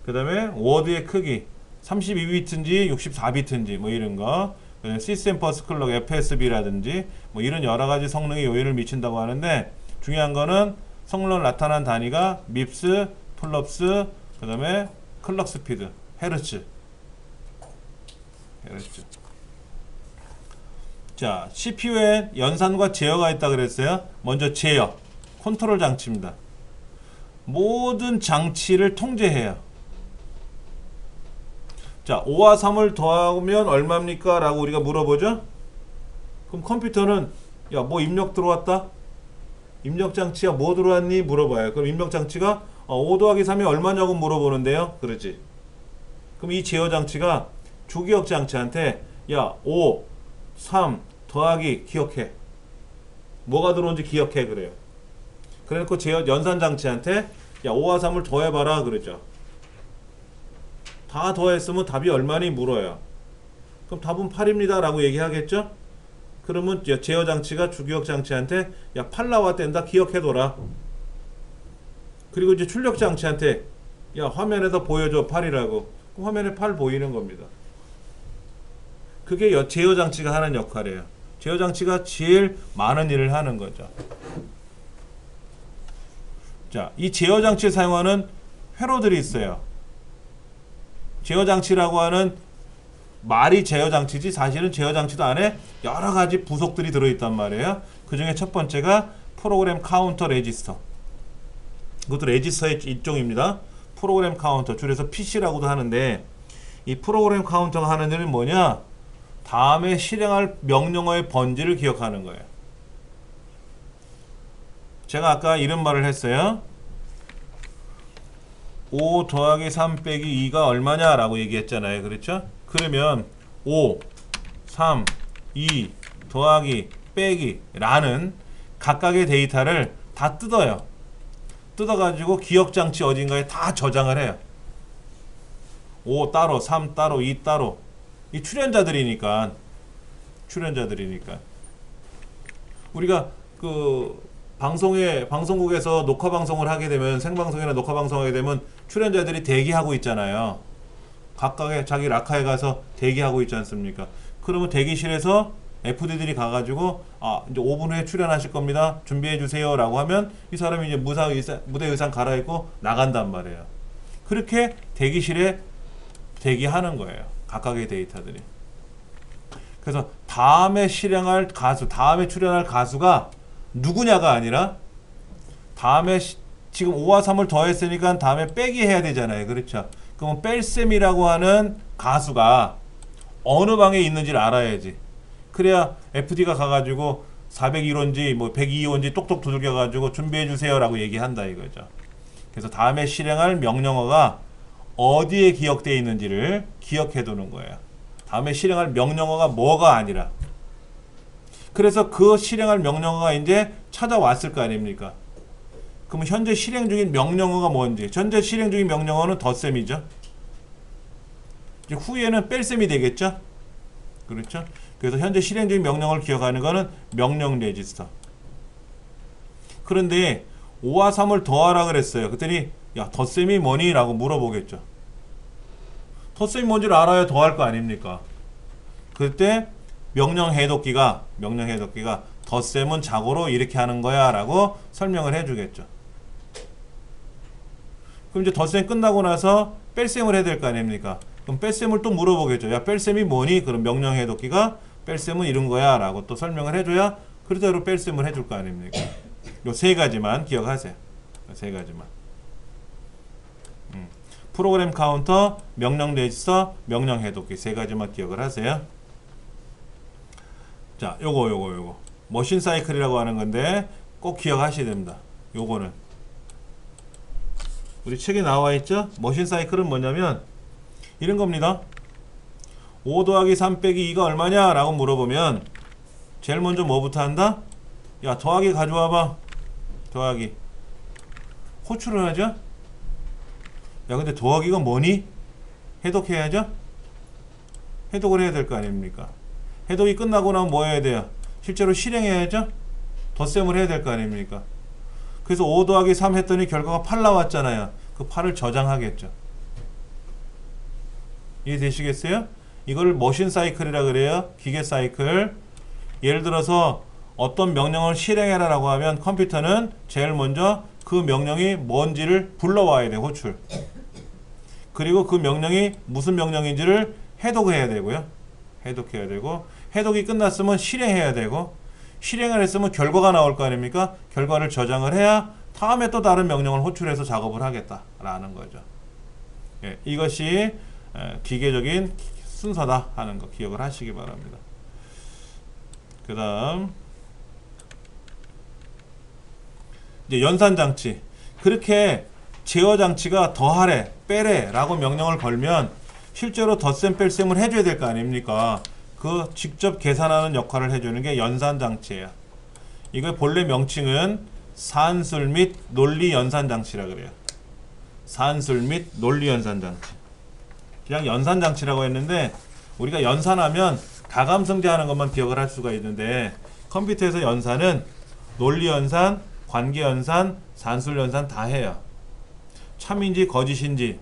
그 다음에 워드의 크기 32비트인지 64비트인지 뭐 이런 거, 시스템 버스 클럭 FSB라든지 뭐 이런 여러 가지 성능의 요인을 미친다고 하는데, 중요한 거는 성능을 나타난 단위가 밉스, 플롭스, 그 다음에 클럭 스피드, 헤르츠. 자, CPU에 연산과 제어가 있다 그랬어요. 먼저 제어, 컨트롤 장치입니다. 모든 장치를 통제해요. 자, 5와 3을 더하면 얼마입니까? 라고 우리가 물어보죠. 그럼 컴퓨터는 야, 뭐 입력 들어왔다? 입력 장치야 뭐 들어왔니? 물어봐요. 그럼 입력 장치가 5 더하기 3이 얼마냐고 물어보는데요. 그렇지. 그럼 이 제어 장치가 주기억 장치한테 야, 5, 3 더하기 기억해. 뭐가 들어온지 기억해. 그래요. 그래놓고 제어 연산 장치한테 야, 5와 3을 더해봐라. 그러죠. 다 더했으면 답이 얼마니 물어요. 그럼 답은 8입니다. 라고 얘기하겠죠? 그러면 제어 장치가 주기억 장치한테 야, 8 나왔댄다. 기억해둬라. 그리고 이제 출력 장치한테 야, 화면에다 보여줘. 8이라고. 그럼 화면에 8 보이는 겁니다. 그게 제어 장치가 하는 역할이에요. 제어 장치가 제일 많은 일을 하는 거죠. 자, 이 제어 장치에 사용하는 회로들이 있어요. 제어 장치라고 하는 말이 제어 장치지 사실은 제어 장치도 안에 여러 가지 부속들이 들어있단 말이에요. 그 중에 첫 번째가 프로그램 카운터 레지스터. 이것도 레지스터의 일종입니다. 프로그램 카운터, 줄여서 PC라고도 하는데, 이 프로그램 카운터가 하는 일은 뭐냐? 다음에 실행할 명령어의 번지를 기억하는 거예요. 제가 아까 이런 말을 했어요. 5 더하기 3 빼기 2가 얼마냐 라고 얘기했잖아요. 그렇죠? 그러면 5, 3, 2 더하기 빼기 라는 각각의 데이터를 다 뜯어요. 뜯어가지고 기억장치 어딘가에 다 저장을 해요. 5 따로, 3 따로, 2 따로. 이 출연자들이니까. 우리가 그 방송국에서 녹화 방송을 하게 되면, 생방송이나 녹화 방송하게 되면 출연자들이 대기하고 있잖아요. 각각의 자기 락카에 가서 대기하고 있지 않습니까? 그러면 대기실에서 FD들이 가가지고 이제 5분 후에 출연하실 겁니다. 준비해 주세요. 라고 하면 이 사람이 이제 무대 의상 갈아입고 나간단 말이에요. 그렇게 대기실에 대기하는 거예요. 각각의 데이터들이. 그래서 다음에 실행할 가수, 다음에 출연할 가수가 누구냐가 아니라 다음에 지금 5와 3을 더했으니까 다음에 빼기 해야 되잖아요. 그렇죠? 그러면 뺄셈이라고 하는 가수가 어느 방에 있는지를 알아야지. 그래야 FD가 가가지고 401호인지 뭐 102호인지 똑똑 두들겨가지고 준비해주세요 라고 얘기한다 이거죠. 그래서 다음에 실행할 명령어가 어디에 기억되어 있는지를 기억해 두는 거예요. 다음에 실행할 명령어가 뭐가 아니라. 그래서 그 실행할 명령어가 이제 찾아왔을 거 아닙니까? 그러면 현재 실행 중인 명령어가 뭔지. 현재 실행 중인 명령어는 덧셈이죠. 이제 후에는 뺄셈이 되겠죠? 그렇죠? 그래서 현재 실행 중인 명령어를 기억하는 거는 명령 레지스터. 그런데 5와 3을 더하라 그랬어요. 그랬더니 야 덧셈이 뭐니? 라고 물어보겠죠. 덧셈이 뭔지를 알아야 더할 거 아닙니까? 그때 명령 해독기가 덧셈은 자고로 이렇게 하는 거야 라고 설명을 해주겠죠. 그럼 이제 덧셈 끝나고 나서 뺄셈을 해야 될 거 아닙니까? 그럼 뺄셈을 또 물어보겠죠. 야 뺄셈이 뭐니? 그럼 명령 해독기가 뺄셈은 이런 거야 라고 또 설명을 해줘야 그대로 뺄셈을 해줄 거 아닙니까? 요 세 가지만 기억하세요. 세 가지만. 프로그램 카운터, 명령 레지스터, 명령 해독기 세 가지만 기억을 하세요. 자, 요거 머신 사이클이라고 하는 건데 꼭 기억하셔야 됩니다. 요거는 우리 책에 나와 있죠? 머신 사이클은 뭐냐면 이런 겁니다. 5 더하기 3 빼기 2가 얼마냐? 라고 물어보면 제일 먼저 뭐부터 한다? 야 더하기 가져와봐. 더하기. 호출을 하죠? 야 근데 더하기가 뭐니? 해독해야죠? 해독을 해야 될 거 아닙니까? 해독이 끝나고 나면 뭐 해야 돼요? 실제로 실행해야죠? 덧셈을 해야 될 거 아닙니까? 그래서 5 더하기 3 했더니 결과가 8 나왔잖아요. 그 8을 저장하겠죠. 이해되시겠어요? 이걸 머신 사이클이라 그래요. 기계 사이클. 예를 들어서 어떤 명령을 실행해라 라고 하면 컴퓨터는 제일 먼저 그 명령이 뭔지를 불러와야 돼. 호출. 그리고 그 명령이 무슨 명령인지를 해독해야 되고요. 해독해야 되고 해독이 끝났으면 실행해야 되고 실행을 했으면 결과가 나올 거 아닙니까? 결과를 저장을 해야 다음에 또 다른 명령을 호출해서 작업을 하겠다라는 거죠. 예, 이것이 기계적인 순서다 하는 거 기억을 하시기 바랍니다. 그 다음 이제 연산장치. 그렇게 제어장치가 더하래, 빼래 라고 명령을 걸면 실제로 덧셈, 뺄셈을 해줘야 될 거 아닙니까? 그 직접 계산하는 역할을 해주는 게 연산장치예요. 이거 본래 명칭은 산술 및 논리 연산장치라 그래요. 산술 및 논리 연산장치. 그냥 연산장치라고 했는데 우리가 연산하면 가감성제하는 것만 기억을 할 수가 있는데 컴퓨터에서 연산은 논리 연산, 관계 연산, 산술 연산 다 해요. 참인지 거짓인지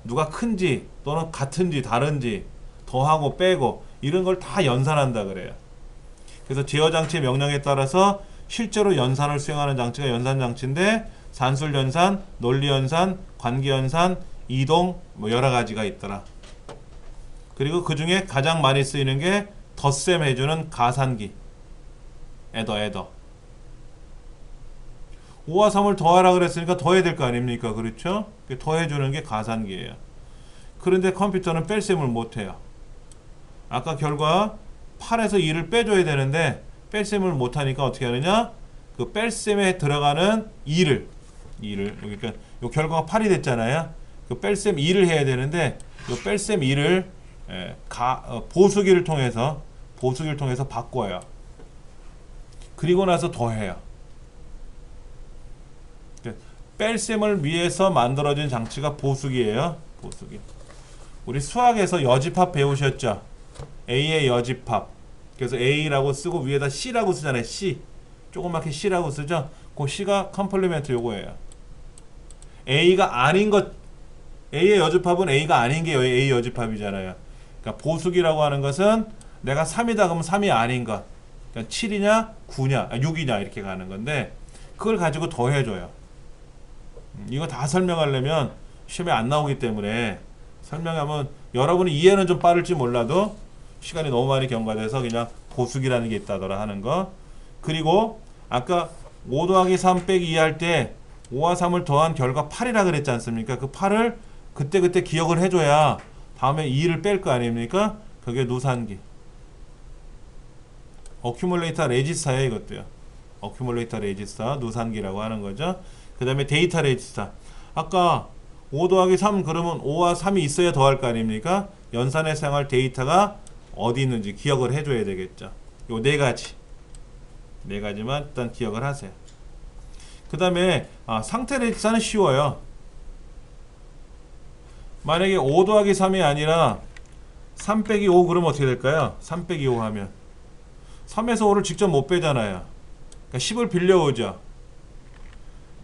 누가 큰지 또는 같은지 다른지 더하고 빼고 이런 걸 다 연산한다 그래요. 그래서 제어장치의 명령에 따라서 실제로 연산을 수행하는 장치가 연산장치인데 산술 연산, 논리 연산, 관계 연산, 이동 뭐 여러 가지가 있더라. 그리고 그 중에 가장 많이 쓰이는 게 덧셈 해주는 가산기. 애더. 5와 3을 더하라 그랬으니까 더해야 될 거 아닙니까? 그렇죠? 더해주는 게 가산기예요. 그런데 컴퓨터는 뺄셈을 못해요. 아까 결과 8에서 2를 빼줘야 되는데 뺄셈을 못하니까 어떻게 하느냐? 그 뺄셈에 들어가는 2를 그러니까 요 결과가 8이 됐잖아요. 그 뺄셈 2를 해야 되는데 요 뺄셈 2를 보수기를 통해서 바꿔요. 그리고 나서 더해요. 뺄셈을 위해서 만들어진 장치가 보수기예요. 보수기. 우리 수학에서 여집합 배우셨죠? A의 여집합. 그래서 A라고 쓰고 위에다 C라고 쓰잖아요. C. 조그맣게 C라고 쓰죠? 그 C가 컴플리멘트 요거예요. A가 아닌 것, A의 여집합은 A가 아닌 게 A 여집합이잖아요. 그러니까 보수기라고 하는 것은 내가 3이다 그러면 3이 아닌 것. 그러니까 7이냐, 9냐, 6이냐 이렇게 가는 건데 그걸 가지고 더해줘요. 이거 다 설명하려면 시험에 안 나오기 때문에 설명하면 여러분이 이해는 좀 빠를지 몰라도 시간이 너무 많이 경과돼서 그냥 보수기라는 게 있다더라 하는 거. 그리고 아까 5 더하기 3 빼기 2 할 때 5와 3을 더한 결과 8이라 그랬지 않습니까? 그 8을 그때 기억을 해줘야 다음에 2를 뺄 거 아닙니까? 그게 누산기. 어큐뮬레이터 레지스터예요, 이것도요. 어큐뮬레이터 레지스터, 누산기라고 하는 거죠. 그 다음에 데이터 레지스터. 아까 5 더하기 3 그러면 5와 3이 있어야 더할 거 아닙니까? 연산에 사용할 데이터가 어디 있는지 기억을 해줘야 되겠죠. 요 네 가지. 네 가지만 일단 기억을 하세요. 그 다음에 상태 레지스터는 쉬워요. 만약에 5 더하기 3이 아니라 3 빼기 5 그러면 어떻게 될까요? 3 빼기 5 하면 3에서 5를 직접 못 빼잖아요. 그러니까 10을 빌려오죠.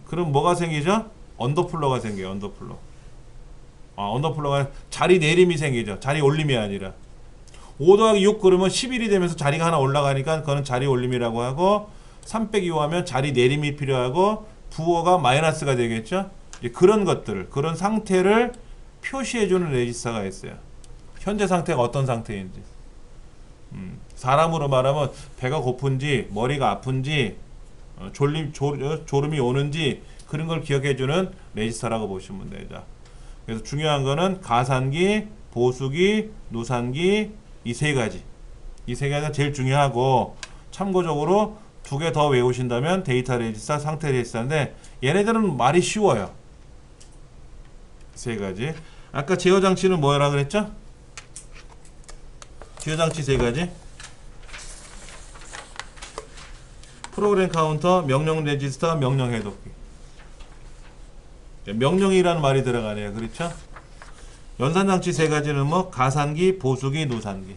그럼 뭐가 생기죠? 언더플로가 생겨요. 언더플로. 언더플로가 자리 내림이 생기죠. 자리 올림이 아니라 5 더하기 6 그러면 11이 되면서 자리가 하나 올라가니까 그거는 자리 올림이라고 하고 3 빼기 5 하면 자리 내림이 필요하고 부호가 마이너스가 되겠죠. 이제 그런 것들을, 그런 상태를 표시해주는 레지스터가 있어요. 현재 상태가 어떤 상태인지. 사람으로 말하면 배가 고픈지 머리가 아픈지 졸음이 오는지 그런 걸 기억해주는 레지스터라고 보시면 되죠. 그래서 중요한 거는 가산기, 보수기, 누산기 이 세 가지. 이 세 가지가 제일 중요하고 참고적으로 두 개 더 외우신다면 데이터 레지스터, 상태 레지스터인데 얘네들은 말이 쉬워요. 세 가지. 아까 제어 장치는 뭐라 그랬죠? 제어 장치 세 가지. 프로그램 카운터, 명령 레지스터, 명령 해독기. 명령이라는 말이 들어가네요. 그렇죠? 연산 장치 세 가지는 뭐 가산기, 보수기, 누산기.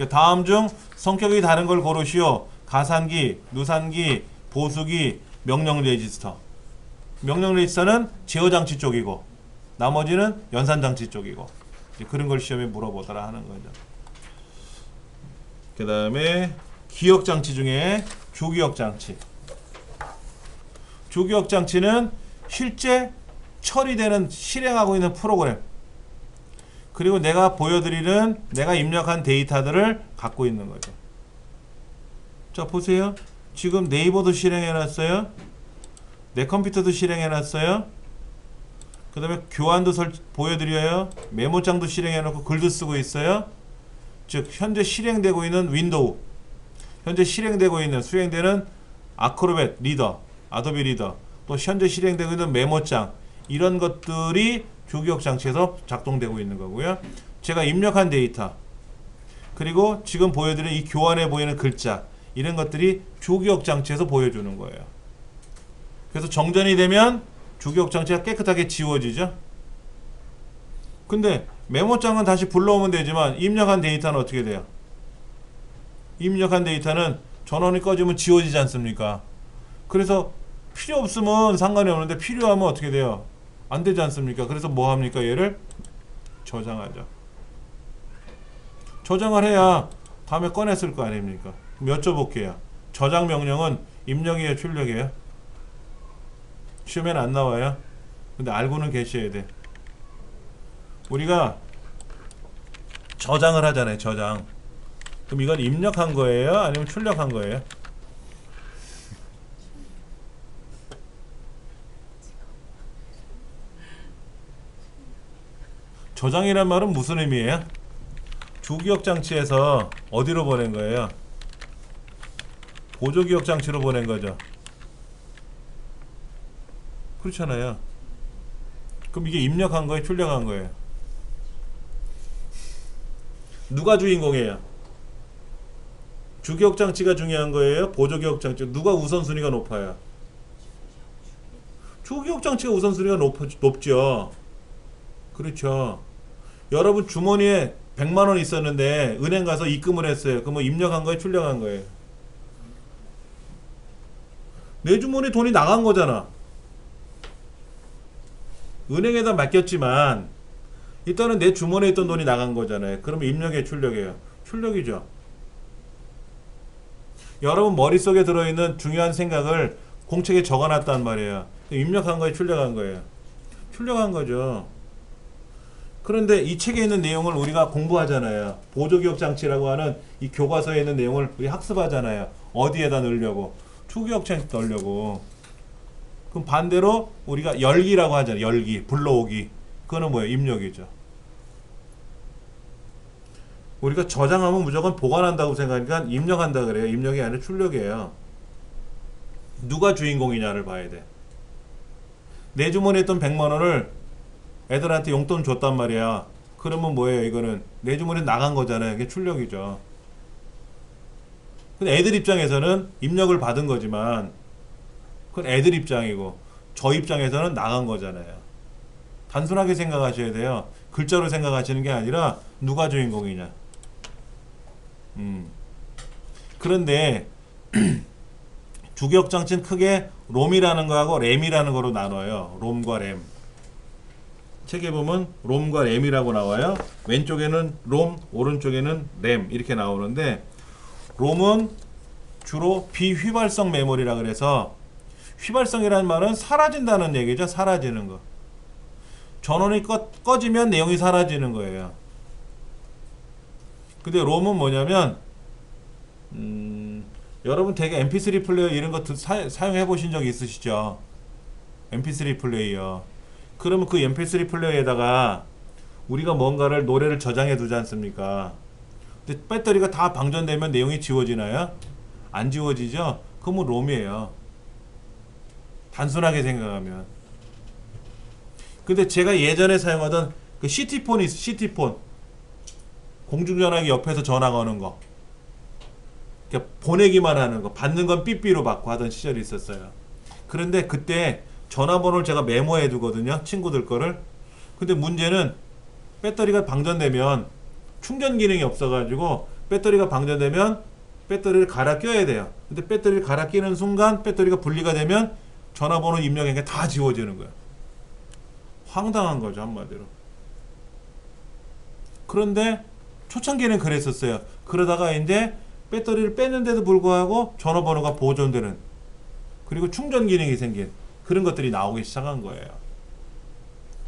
다음 중 성격이 다른 걸 고르시오. 가산기, 누산기, 보수기, 명령 레지스터. 명령 레지스터는 제어 장치 쪽이고 나머지는 연산 장치 쪽이고 그런 걸 시험에 물어보더라 하는 거죠. 그 다음에 기억 장치 중에 주기억 장치. 주기억 장치는 실제 처리되는 실행하고 있는 프로그램 그리고 내가 보여드리는 내가 입력한 데이터들을 갖고 있는 거죠. 자 보세요. 지금 네이버도 실행해놨어요. 내 컴퓨터도 실행해놨어요. 그 다음에 교환도 보여드려요. 메모장도 실행해놓고 글도 쓰고 있어요. 즉 현재 실행되고 있는 윈도우, 현재 실행되고 있는 수행되는 아크로벳 리더, 아도비 리더, 또 현재 실행되고 있는 메모장 이런 것들이 주기억 장치에서 작동되고 있는 거고요. 제가 입력한 데이터 그리고 지금 보여드린 이 교환해 보이는 글자 이런 것들이 주기억 장치에서 보여주는 거예요. 그래서 정전이 되면 주기억 장치가 깨끗하게 지워지죠. 근데 메모장은 다시 불러오면 되지만 입력한 데이터는 어떻게 돼요? 입력한 데이터는 전원이 꺼지면 지워지지 않습니까? 그래서 필요 없으면 상관이 없는데 필요하면 어떻게 돼요? 안 되지 않습니까? 그래서 뭐 합니까? 얘를 저장하죠. 저장을 해야 다음에 꺼냈을 거 아닙니까? 그럼 여쭤볼게요. 저장 명령은 입력이에요? 출력이에요? 시험에는 안 나와요. 근데 알고는 계셔야 돼. 우리가 저장을 하잖아요. 저장. 그럼 이건 입력한 거예요? 아니면 출력한 거예요? 저장이란 말은 무슨 의미예요? 주기억 장치에서 어디로 보낸 거예요? 보조기억 장치로 보낸 거죠. 그렇잖아요. 그럼 이게 입력한 거예요? 출력한 거예요? 누가 주인공이에요? 주기억 장치가 중요한 거예요? 보조기억 장치? 누가 우선순위가 높아요? 주기억 장치가 우선순위가 높죠. 그렇죠. 여러분 주머니에 100만원 있었는데 은행 가서 입금을 했어요. 그러면 입력한 거예요? 출력한 거예요? 내 주머니에 돈이 나간 거잖아. 은행에다 맡겼지만 일단은 내 주머니에 있던 돈이 나간 거잖아요. 그러면 입력이에요? 출력이에요? 출력이죠. 여러분 머릿속에 들어있는 중요한 생각을 공책에 적어놨단 말이에요. 입력한 거예요? 출력한 거예요? 출력한 거죠. 그런데 이 책에 있는 내용을 우리가 공부하잖아요. 보조기억 장치라고 하는 이 교과서에 있는 내용을 우리 학습하잖아요. 어디에다 넣으려고? 주기억 장치 넣으려고. 그럼 반대로 우리가 열기라고 하잖아요. 열기, 불러오기. 그거는 뭐예요? 입력이죠. 우리가 저장하면 무조건 보관한다고 생각하니까 입력한다 그래요. 입력이 아니라 출력이에요. 누가 주인공이냐를 봐야 돼. 내 주머니에 있던 100만 원을 애들한테 용돈 줬단 말이야. 그러면 뭐예요? 이거는 내 주머니에 나간 거잖아요. 이게 출력이죠. 근데 애들 입장에서는 입력을 받은 거지만 그건 애들 입장이고 저 입장에서는 나간 거잖아요. 단순하게 생각하셔야 돼요. 글자로 생각하시는 게 아니라 누가 주인공이냐. 그런데 주기억 장치는 크게 롬이라는 거하고 램이라는 거로 나눠요. 롬과 램. 책에 보면 롬과 램이라고 나와요. 왼쪽에는 롬, 오른쪽에는 램 이렇게 나오는데 롬은 주로 비휘발성 메모리라 그래서 휘발성이라는 말은 사라진다는 얘기죠. 사라지는 거. 전원이 꺼지면 내용이 사라지는 거예요. 근데 롬은 뭐냐면 여러분 되게 mp3 플레이어 이런 거 사용해 보신 적 있으시죠? mp3 플레이어. 그러면 그 mp3 플레이어에다가 우리가 뭔가를 노래를 저장해 두지 않습니까? 근데 배터리가 다 방전되면 내용이 지워지나요? 안 지워지죠? 그러면 롬이에요. 단순하게 생각하면. 근데 제가 예전에 사용하던 그 CT폰이 있어. CT폰. 공중전화기 옆에서 전화 거는 거. 그러니까 보내기만 하는 거. 받는 건 삐삐로 받고 하던 시절이 있었어요. 그런데 그때 전화번호를 제가 메모해 두거든요. 친구들 거를. 근데 문제는 배터리가 방전되면 충전 기능이 없어가지고 배터리가 방전되면 배터리를 갈아 껴야 돼요. 근데 배터리를 갈아 끼는 순간 배터리가 분리가 되면 전화번호 입력한 게 다 지워지는 거예요. 황당한 거죠, 한마디로. 그런데 초창기에는 그랬었어요. 그러다가 이제 배터리를 뺐는데도 불구하고 전화번호가 보존되는, 그리고 충전 기능이 생긴 그런 것들이 나오기 시작한 거예요.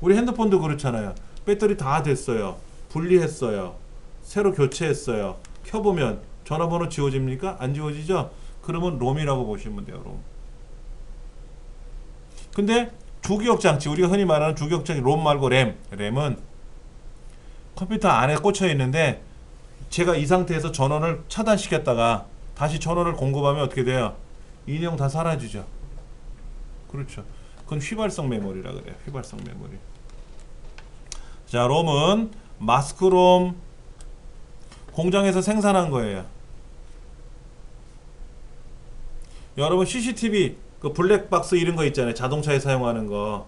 우리 핸드폰도 그렇잖아요. 배터리 다 됐어요. 분리했어요. 새로 교체했어요. 켜보면 전화번호 지워집니까? 안 지워지죠? 그러면 롬이라고 보시면 돼요. 롬. 근데 주기억 장치, 우리가 흔히 말하는 주기억 장치 롬 말고 램은 컴퓨터 안에 꽂혀 있는데 제가 이 상태에서 전원을 차단시켰다가 다시 전원을 공급하면 어떻게 돼요? 이 내용 다 사라지죠. 그렇죠. 그건 휘발성 메모리라 그래요. 휘발성 메모리. 자, 롬은 마스크롬 공장에서 생산한 거예요. 여러분 CCTV 그 블랙박스 이런 거 있잖아요. 자동차에 사용하는 거.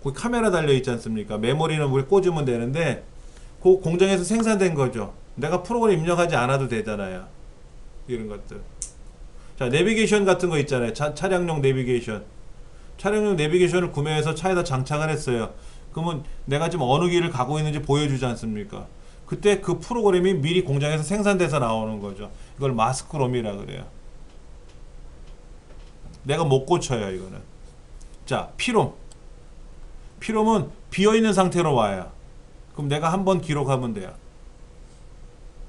거기 카메라 달려 있지 않습니까? 메모리는 우리 꽂으면 되는데 그 공장에서 생산된 거죠. 내가 프로그램 입력하지 않아도 되잖아요. 이런 것들. 자, 내비게이션 같은 거 있잖아요. 차량용 내비게이션. 차량용 내비게이션을 구매해서 차에다 장착을 했어요. 그러면 내가 지금 어느 길을 가고 있는지 보여주지 않습니까? 그때 그 프로그램이 미리 공장에서 생산돼서 나오는 거죠. 이걸 마스크롬이라 그래요. 내가 못 고쳐요, 이거는. 자, 피롬. 피롬은 비어있는 상태로 와요. 그럼 내가 한번 기록하면 돼요.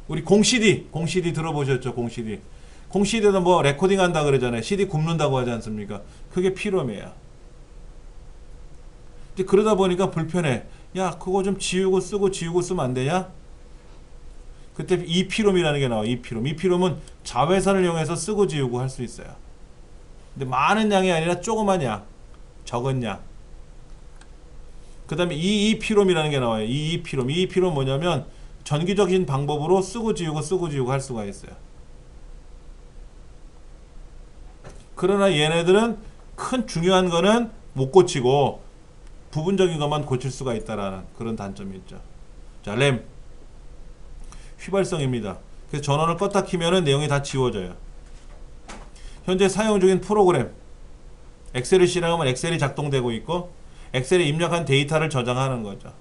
우리 공CD 들어보셨죠? 공CD. 공CD에도 뭐 레코딩 한다 그러잖아요. CD 굽는다고 하지 않습니까? 그게 피롬이에요. 이제 그러다 보니까 불편해. 야, 그거 좀 지우고 쓰고 지우고 쓰면 안 되냐? 그때 이피롬이라는 게 나와. 이피롬은 자외선을 이용해서 쓰고 지우고 할 수 있어요. 근데 많은 양이 아니라 조그만 양, 적은 양. 그 다음에 이피롬이라는 게 나와요. 이피롬 뭐냐면 전기적인 방법으로 쓰고 지우고 할 수가 있어요. 그러나 얘네들은 큰 중요한 거는 못 고치고 부분적인 것만 고칠 수가 있다라는 그런 단점이 있죠. 자, 램. 휘발성입니다. 그래서 전원을 껐다 키면은 내용이 다 지워져요. 현재 사용 중인 프로그램. 엑셀을 실행하면 엑셀이 작동되고 있고 엑셀에 입력한 데이터를 저장하는 거죠.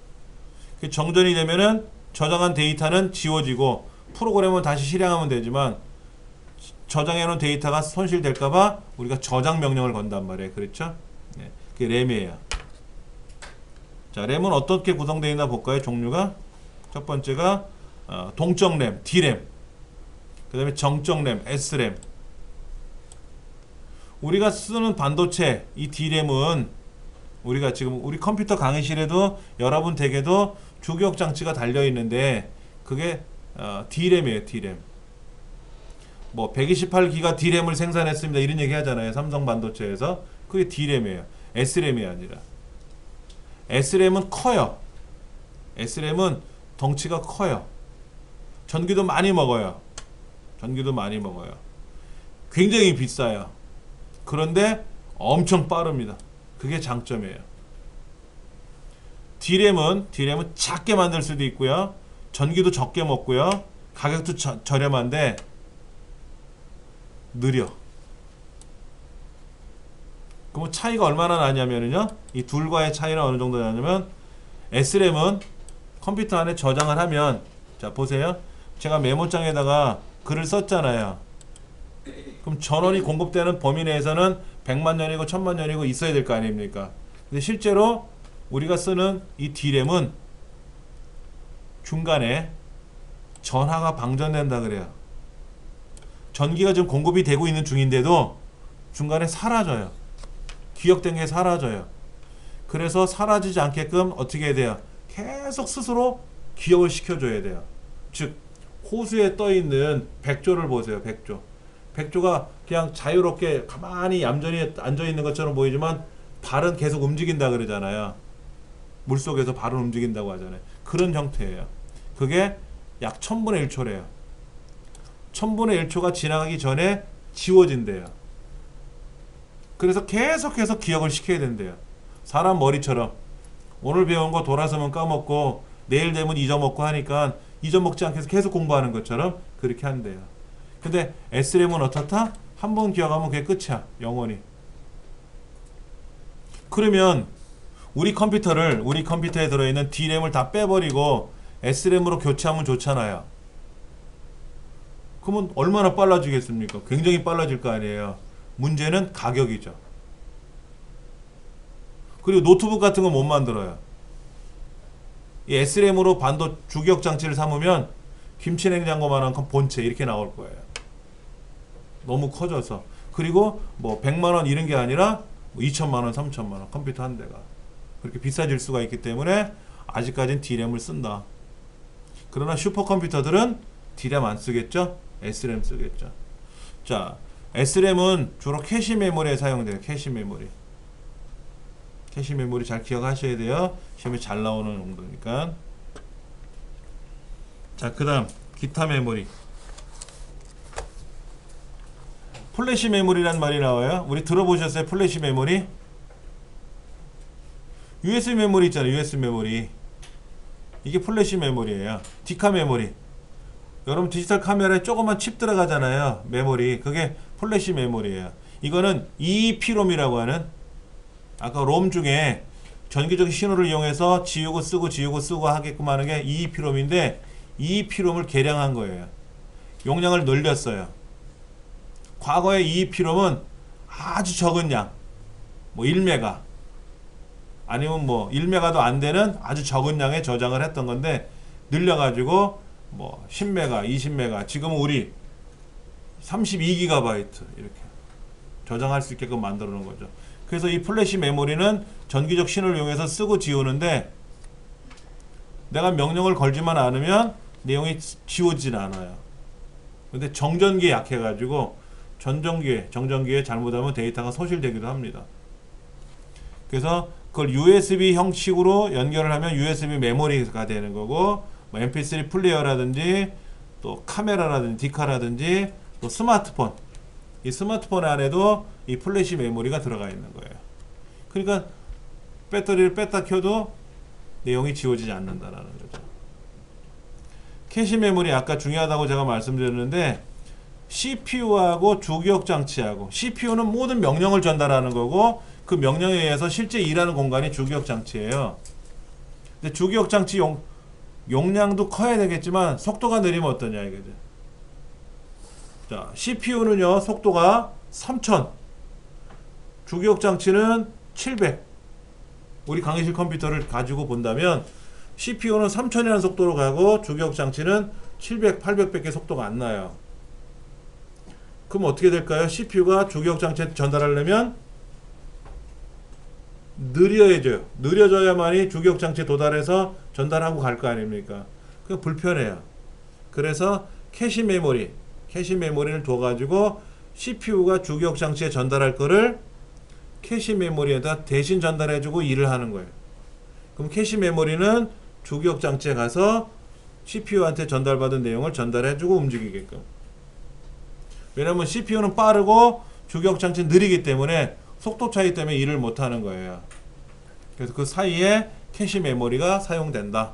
정전이 되면은 저장한 데이터는 지워지고 프로그램은 다시 실행하면 되지만 저장해 놓은 데이터가 손실될까봐 우리가 저장 명령을 건단 말이에요. 그렇죠? 네, 그게 램이에요. 자, 램은 어떻게 구성되어 있나 볼까요? 종류가 첫 번째가 동적 램, D램. 그 다음에 정적 램, S램. 우리가 쓰는 반도체, 이 D램은 우리가 지금 우리 컴퓨터 강의실에도 여러분 댁에도 주기억 장치가 달려 있는데 그게 D램이에요. D램. 뭐 128기가 D램을 생산했습니다. 이런 얘기 하잖아요. 삼성 반도체에서. 그게 D램이에요. SRAM이 아니라. SRAM은 커요. SRAM은 덩치가 커요. 전기도 많이 먹어요. 전기도 많이 먹어요. 굉장히 비싸요. 그런데 엄청 빠릅니다. 그게 장점이에요. D램은 작게 만들 수도 있고요. 전기도 적게 먹고요. 가격도 저렴한데 느려. 그럼 차이가 얼마나 나냐면요. 이 둘과의 차이는 어느 정도 나냐면 SRAM은 컴퓨터 안에 저장을 하면, 자 보세요. 제가 메모장에다가 글을 썼잖아요. 그럼 전원이 공급되는 범위 내에서는 100만 년이고 1000만 년이고 있어야 될 거 아닙니까? 근데 실제로 우리가 쓰는 이 D램은 중간에 전하가 방전된다 그래요. 전기가 지금 공급이 되고 있는 중인데도 중간에 사라져요. 기억된 게 사라져요. 그래서 사라지지 않게끔 어떻게 해야 돼요? 계속 스스로 기억을 시켜줘야 돼요. 즉 호수에 떠있는 백조를 보세요. 백조가 그냥 자유롭게 가만히 얌전히 앉아있는 것처럼 보이지만 발은 계속 움직인다 그러잖아요. 물속에서 발은 움직인다고 하잖아요. 그런 형태예요. 그게 약 1000분의 1초래요. 1000분의 1초가 지나가기 전에 지워진대요. 그래서 계속해서 기억을 시켜야 된대요. 사람 머리처럼 오늘 배운 거 돌아서면 까먹고 내일 되면 잊어먹고 하니까 잊어먹지 않게 해서 계속 공부하는 것처럼 그렇게 한대요. 근데 SRAM은 어떻다? 한 번 기억하면 그게 끝이야. 영원히. 그러면 우리 컴퓨터에 들어있는 D램을 다 빼버리고 SRAM으로 교체하면 좋잖아요. 그러면 얼마나 빨라지겠습니까? 굉장히 빨라질 거 아니에요. 문제는 가격이죠. 그리고 노트북 같은 거 못 만들어요. 이 SRAM으로 주기억 장치를 삼으면 김치냉장고만한 본체 이렇게 나올 거예요. 너무 커져서. 그리고 뭐 100만원 이런 게 아니라 2천만원, 3천만원 컴퓨터 한 대가 그렇게 비싸질 수가 있기 때문에 아직까지는 D램을 쓴다. 그러나 슈퍼컴퓨터들은 D램 안 쓰겠죠? SRAM 쓰겠죠. 자, SRAM은 주로 캐시 메모리에 사용돼요. 캐시 메모리 잘 기억하셔야 돼요. 시험에 잘 나오는 용도니까. 자, 그 다음 기타 메모리. 플래시 메모리란 말이 나와요. 우리 들어보셨어요? 플래시 메모리? USB 메모리 있잖아요. USB 메모리. 이게 플래시 메모리예요. 디카 메모리. 여러분 디지털 카메라에 조그만 칩 들어가잖아요. 메모리. 그게 플래시 메모리예요. 이거는 EEPROM이라고 하는, 아까 롬 중에 전기적 신호를 이용해서 지우고 쓰고 하게끔 하는 게 EEPROM인데 EEPROM을 개량한 거예요. 용량을 늘렸어요. 과거의 EEPROM은 아주 적은 양, 뭐 1메가 아니면 뭐 1메가도 안 되는 아주 적은 양의 저장을 했던 건데 늘려가지고 뭐 10메가, 20메가, 지금은 우리 32GB 이렇게 저장할 수 있게끔 만들어 놓은 거죠. 그래서 이 플래시 메모리는 전기적 신호를 이용해서 쓰고 지우는데 내가 명령을 걸지만 않으면 내용이 지워지진 않아요. 근데 정전기에 약해가지고 정전기에 잘못하면 데이터가 소실되기도 합니다. 그래서 그걸 USB 형식으로 연결을 하면 USB 메모리가 되는 거고, 뭐 MP3 플레이어라든지 또 카메라라든지 디카라든지 또 스마트폰, 이 스마트폰 안에도 이 플래시 메모리가 들어가 있는 거예요. 그러니까 배터리를 뺐다 켜도 내용이 지워지지 않는다라는 거죠. 캐시 메모리 아까 중요하다고 제가 말씀드렸는데 CPU하고 주기억 장치하고, CPU는 모든 명령을 전달하는 거고 그 명령에 의해서 실제 일하는 공간이 주기억 장치예요. 근데 주기억 장치 용량도 커야 되겠지만 속도가 느리면 어떠냐 이거죠. 자, CPU는요 속도가 3000, 주기억 장치는 700. 우리 강의실 컴퓨터를 가지고 본다면 CPU는 3000이라는 속도로 가고 주기억 장치는 700, 800밖에 속도가 안 나요. 그럼 어떻게 될까요? CPU가 주기억 장치에 전달하려면 느려져야만이 주기억 장치에 도달해서 전달하고 갈 거 아닙니까? 그게 불편해요. 그래서 캐시 메모리를 둬가지고 CPU가 주기억 장치에 전달할 거를 캐시 메모리에다 대신 전달해주고 일을 하는 거예요. 그럼 캐시 메모리는 주기억 장치에 가서 CPU한테 전달받은 내용을 전달해주고 움직이게끔. 왜냐면 CPU는 빠르고 주기억 장치는 느리기 때문에 속도 차이 때문에 일을 못하는 거예요. 그래서 그 사이에 캐시 메모리가 사용된다.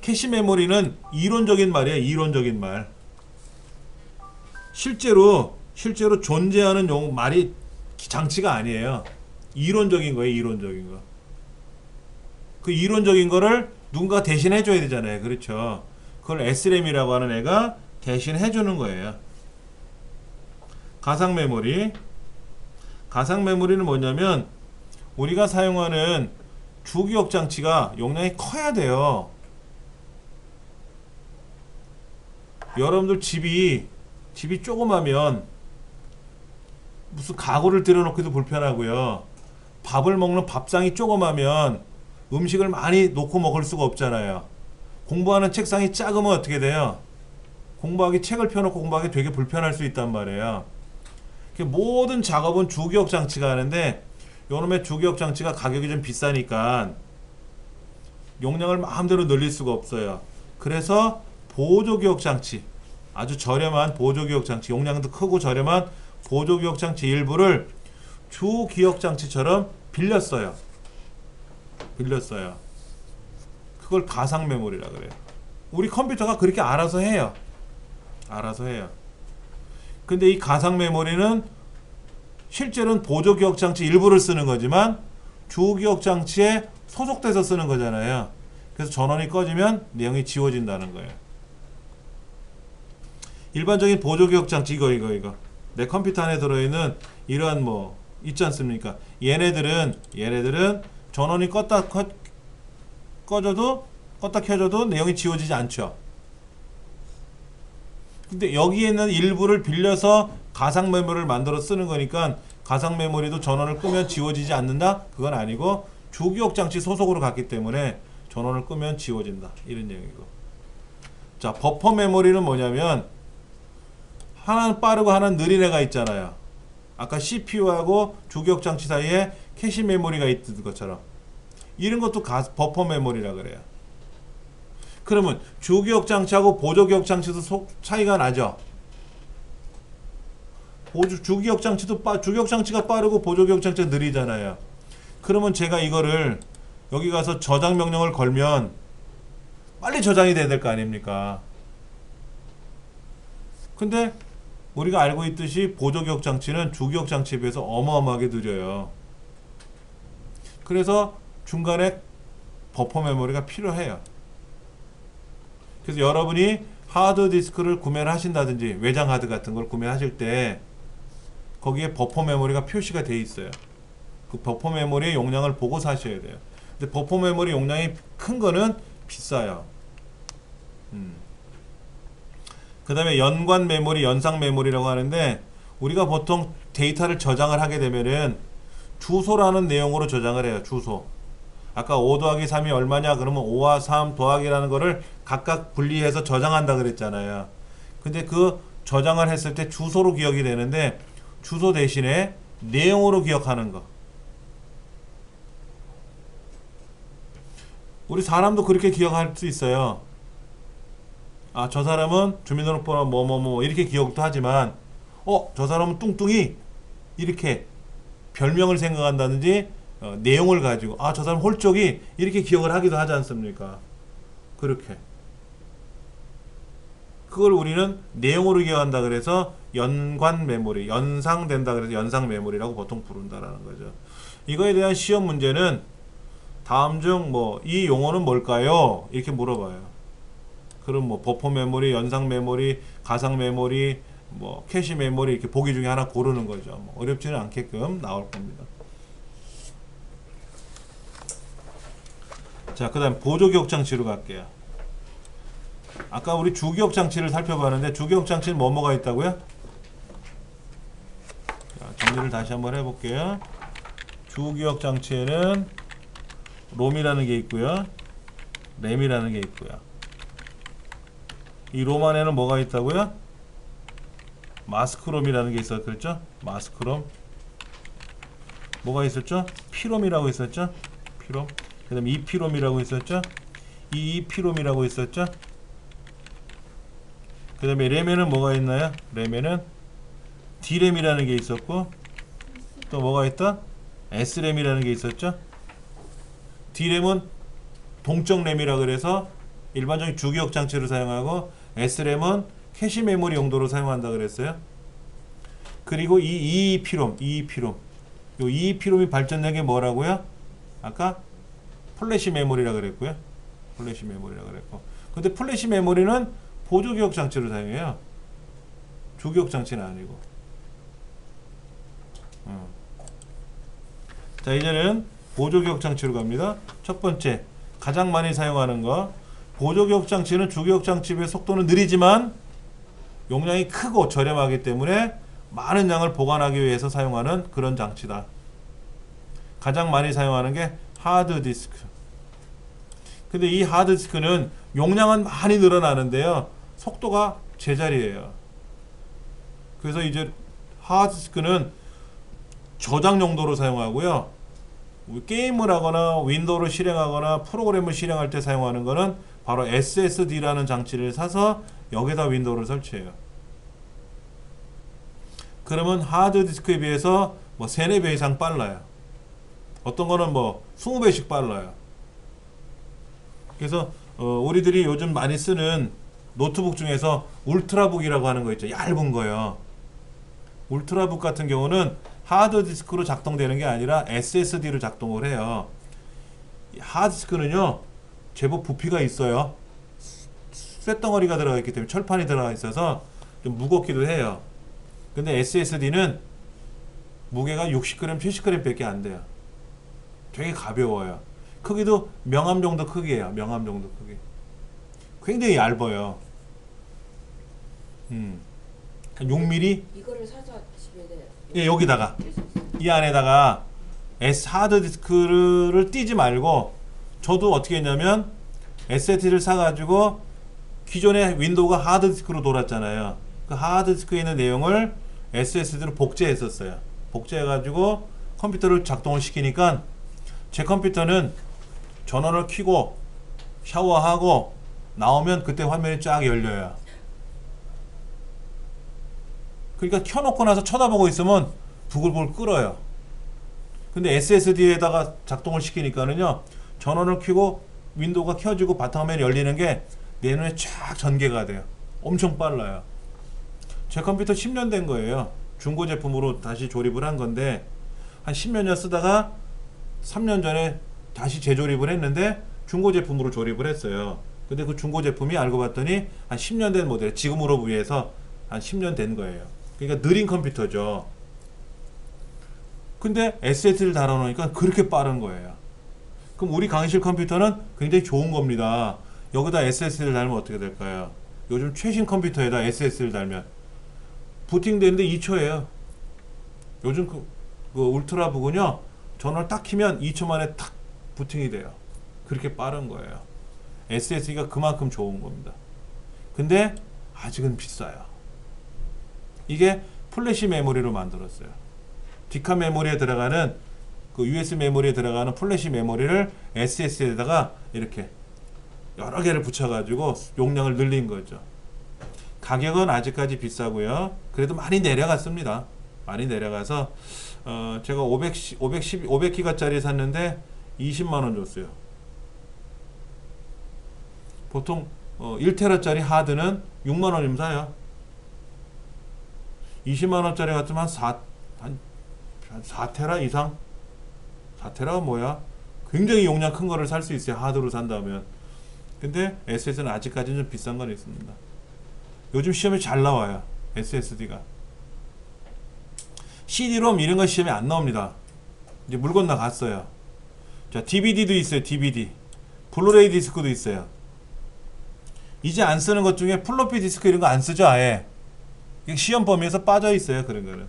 캐시 메모리는 이론적인 말이에요. 이론적인 말. 실제로 존재하는 말이 장치가 아니에요. 이론적인 거예요. 이론적인 거. 그 이론적인 거를 누군가 대신 해줘야 되잖아요. 그렇죠. 그걸 SRAM이라고 하는 애가 대신 해주는 거예요. 가상 메모리는 뭐냐면 우리가 사용하는 주기억 장치가 용량이 커야 돼요. 여러분들 집이 조그마면 무슨 가구를 들여놓기도 불편하고요. 밥을 먹는 밥상이 조그마면 음식을 많이 놓고 먹을 수가 없잖아요. 공부하는 책상이 작으면 어떻게 돼요? 책을 펴놓고 공부하기 되게 불편할 수 있단 말이에요. 모든 작업은 주기억 장치가 하는데 요놈의 주기억 장치가 가격이 좀 비싸니까 용량을 마음대로 늘릴 수가 없어요. 그래서 보조기억 장치, 아주 저렴한 보조기억 장치, 용량도 크고 저렴한 보조기억 장치 일부를 주기억 장치처럼 빌렸어요. 그걸 가상 메모리라 그래요. 우리 컴퓨터가 그렇게 알아서 해요. 근데 이 가상 메모리는 실제로는 보조기억 장치 일부를 쓰는 거지만 주기억 장치에 소속돼서 쓰는 거잖아요. 그래서 전원이 꺼지면 내용이 지워진다는 거예요. 일반적인 보조기억 장치 이거 내 컴퓨터 안에 들어있는 이러한 있지 않습니까? 얘네들은 전원이 껐다 켜져도 내용이 지워지지 않죠. 근데 여기에 있는 일부를 빌려서 가상 메모리를 만들어 쓰는 거니까 가상 메모리도 전원을 끄면 지워지지 않는다? 그건 아니고 주기억 장치 소속으로 갔기 때문에 전원을 끄면 지워진다. 이런 얘기고. 자, 버퍼 메모리는 뭐냐면 하나는 빠르고 하나는 느린 애가 있잖아요. 아까 CPU하고 주기억 장치 사이에 캐시 메모리가 있던 것처럼 이런 것도 버퍼 메모리라 그래요. 그러면 주기억 장치하고 보조기억 장치도 차이가 나죠. 주기억 장치가 빠르고 보조기억 장치가 느리잖아요. 그러면 제가 이거를 여기 가서 저장 명령을 걸면 빨리 저장이 돼야 될 거 아닙니까? 근데 우리가 알고 있듯이 보조기억 장치는 주기억 장치에 비해서 어마어마하게 느려요. 그래서 중간에 버퍼 메모리가 필요해요. 그래서 여러분이 하드디스크를 구매를 하신다든지 외장 하드 같은 걸 구매하실 때 거기에 버퍼 메모리가 표시가 돼 있어요. 그 버퍼 메모리의 용량을 보고 사셔야 돼요. 근데 버퍼 메모리 용량이 큰 거는 비싸요. 그 다음에 연관 메모리, 연상 메모리라고 하는데 우리가 보통 데이터를 저장을 하게 되면은 주소라는 내용으로 저장을 해요. 주소. 아까 5 더하기 3이 얼마냐 그러면 5와 3 더하기라는 거를 각각 분리해서 저장한다 그랬잖아요. 근데 그 저장을 했을 때 주소로 기억이 되는데 주소 대신에 내용으로 기억하는 거. 우리 사람도 그렇게 기억할 수 있어요. 아, 저 사람은 주민등록번호 뭐뭐뭐 이렇게 기억도 하지만 저 사람은 뚱뚱이 이렇게 별명을 생각한다든지 내용을 가지고 저 사람 홀쭉이 이렇게 기억을 하기도 하지 않습니까? 그렇게 그걸 우리는 내용으로 기억한다 그래서 연관 메모리, 연상된다 그래서 연상 메모리라고 보통 부른다라는 거죠. 이거에 대한 시험 문제는 다음 중 이 용어는 뭘까요? 이렇게 물어봐요. 그럼 버퍼 메모리, 연상 메모리, 가상 메모리, 캐시 메모리 이렇게 보기 중에 하나 고르는 거죠. 어렵지는 않게끔 나올 겁니다. 자, 그 다음 보조기억 장치로 갈게요. 아까 우리 주기억 장치를 살펴봤는데 주기억 장치는 뭐가 있다고요? 자, 정리를 다시 한번 해볼게요. 주기억 장치에는 롬이라는 게 있고요, 램이라는 게 있고요. 이 롬 안에는 뭐가 있다고요? 마스크롬이라는 게 있었죠. 그랬죠? 마스크롬. 뭐가 있었죠? 피롬이라고 있었죠? 피롬. 그 다음에 이피롬이라고 있었죠? 이피롬이라고 있었죠? 그 다음에 램에는 뭐가 있나요? 램에는 D램이라는 게 있었고, 또 뭐가 있다? S램이라는 게 있었죠? D램은 동적 램이라 그래서 일반적인 주기억 장치를 사용하고, S램은 캐시 메모리 용도로 사용한다 그랬어요. 그리고 이 EEP롬, EEP롬. 요 EEP롬이 발전된 게 뭐라고요? 아까 플래시 메모리라 그랬고요. 플래시 메모리라 그랬고. 근데 플래시 메모리는 보조기억 장치를 사용해요. 주기억 장치는 아니고. 자, 이제는 보조기억 장치로 갑니다. 첫 번째, 가장 많이 사용하는 거. 보조기억 장치는 주기억 장치에 비해 속도는 느리지만 용량이 크고 저렴하기 때문에 많은 양을 보관하기 위해서 사용하는 그런 장치다. 가장 많이 사용하는 게 하드디스크. 근데 이 하드디스크는 용량은 많이 늘어나는데요, 속도가 제자리예요. 그래서 이제 하드디스크는 저장 용도로 사용하고요, 게임을 하거나 윈도우를 실행하거나 프로그램을 실행할 때 사용하는 거는 바로 SSD라는 장치를 사서 여기다 윈도우를 설치해요. 그러면 하드디스크에 비해서 뭐 3, 4배 이상 빨라요. 어떤 거는 뭐 20배씩 빨라요. 그래서 우리들이 요즘 많이 쓰는 노트북 중에서 울트라북이라고 하는 거 있죠. 얇은 거요. 울트라북 같은 경우는 하드디스크로 작동되는 게 아니라 SSD로 작동을 해요. 하드디스크는요, 제법 부피가 있어요. 쇳덩어리가 들어가 있기 때문에, 철판이 들어가 있어서 좀 무겁기도 해요. 근데 SSD는 무게가 60g, 70g 밖에 안 돼요. 되게 가벼워요. 크기도 명암 정도 크기예요. 명암 정도 크기. 굉장히 얇아요. 6mm? 이거를 사서 집에 예, 여기다가 이 안에다가 하드디스크를 띄지 말고, 저도 어떻게 했냐면 SSD를 사가지고 기존에 윈도우가 하드디스크로 돌았잖아요. 그 하드디스크에 있는 내용을 SSD로 복제했었어요. 복제해가지고 컴퓨터를 작동을 시키니까 제 컴퓨터는 전원을 켜고 샤워하고 나오면 그때 화면이 쫙 열려요. 그러니까 켜놓고 나서 쳐다보고 있으면 부글부글 끓어요. 근데 SSD에다가 작동을 시키니까는요, 전원을 켜고 윈도우가 켜지고 바탕화면이 열리는 게 내 눈에 쫙 전개가 돼요. 엄청 빨라요. 제 컴퓨터 10년 된 거예요. 중고 제품으로 다시 조립을 한 건데, 한 10년여 쓰다가 3년 전에 다시 재조립을 했는데 중고 제품으로 조립을 했어요. 근데 그 중고 제품이 알고 봤더니 한 10년 된 모델, 지금으로 비해서 한 10년 된 거예요. 그러니까 느린 컴퓨터죠. 근데 SSD를 달아놓으니까 그렇게 빠른 거예요. 그럼 우리 강의실 컴퓨터는 굉장히 좋은 겁니다. 여기다 SSD를 달면 어떻게 될까요? 요즘 최신 컴퓨터에다 SSD를 달면 부팅되는데 2초예요. 요즘 그 울트라북은요, 전원을 딱 키면 2초 만에 탁 부팅이 돼요. 그렇게 빠른 거예요. SSD가 그만큼 좋은 겁니다. 근데 아직은 비싸요. 이게 플래시 메모리로 만들었어요. 디카 메모리에 들어가는 그 USB 메모리에 들어가는 플래시 메모리를 SSD에다가 이렇게 여러 개를 붙여가지고 용량을 늘린 거죠. 가격은 아직까지 비싸고요. 그래도 많이 내려갔습니다. 많이 내려가서 제가 500기가짜리 샀는데 20만원 줬어요. 보통 1테라짜리 하드는 6만원이면 사요. 20만원짜리 같으면 한 4테라 이상? 4테라가 뭐야? 굉장히 용량 큰 거를 살 수 있어요. 하드로 산다면. 근데 SSD는 아직까지는 좀 비싼 건 있습니다. 요즘 시험에 잘 나와요. SSD가. CD-ROM 이런 거 시험에 안 나옵니다. 이제 물 건너갔어요. 자, DVD도 있어요. DVD. 블루레이 디스크도 있어요. 이제 안 쓰는 것 중에 플로피 디스크 이런 거 안 쓰죠, 아예. 시험 범위에서 빠져 있어요, 그런 거는.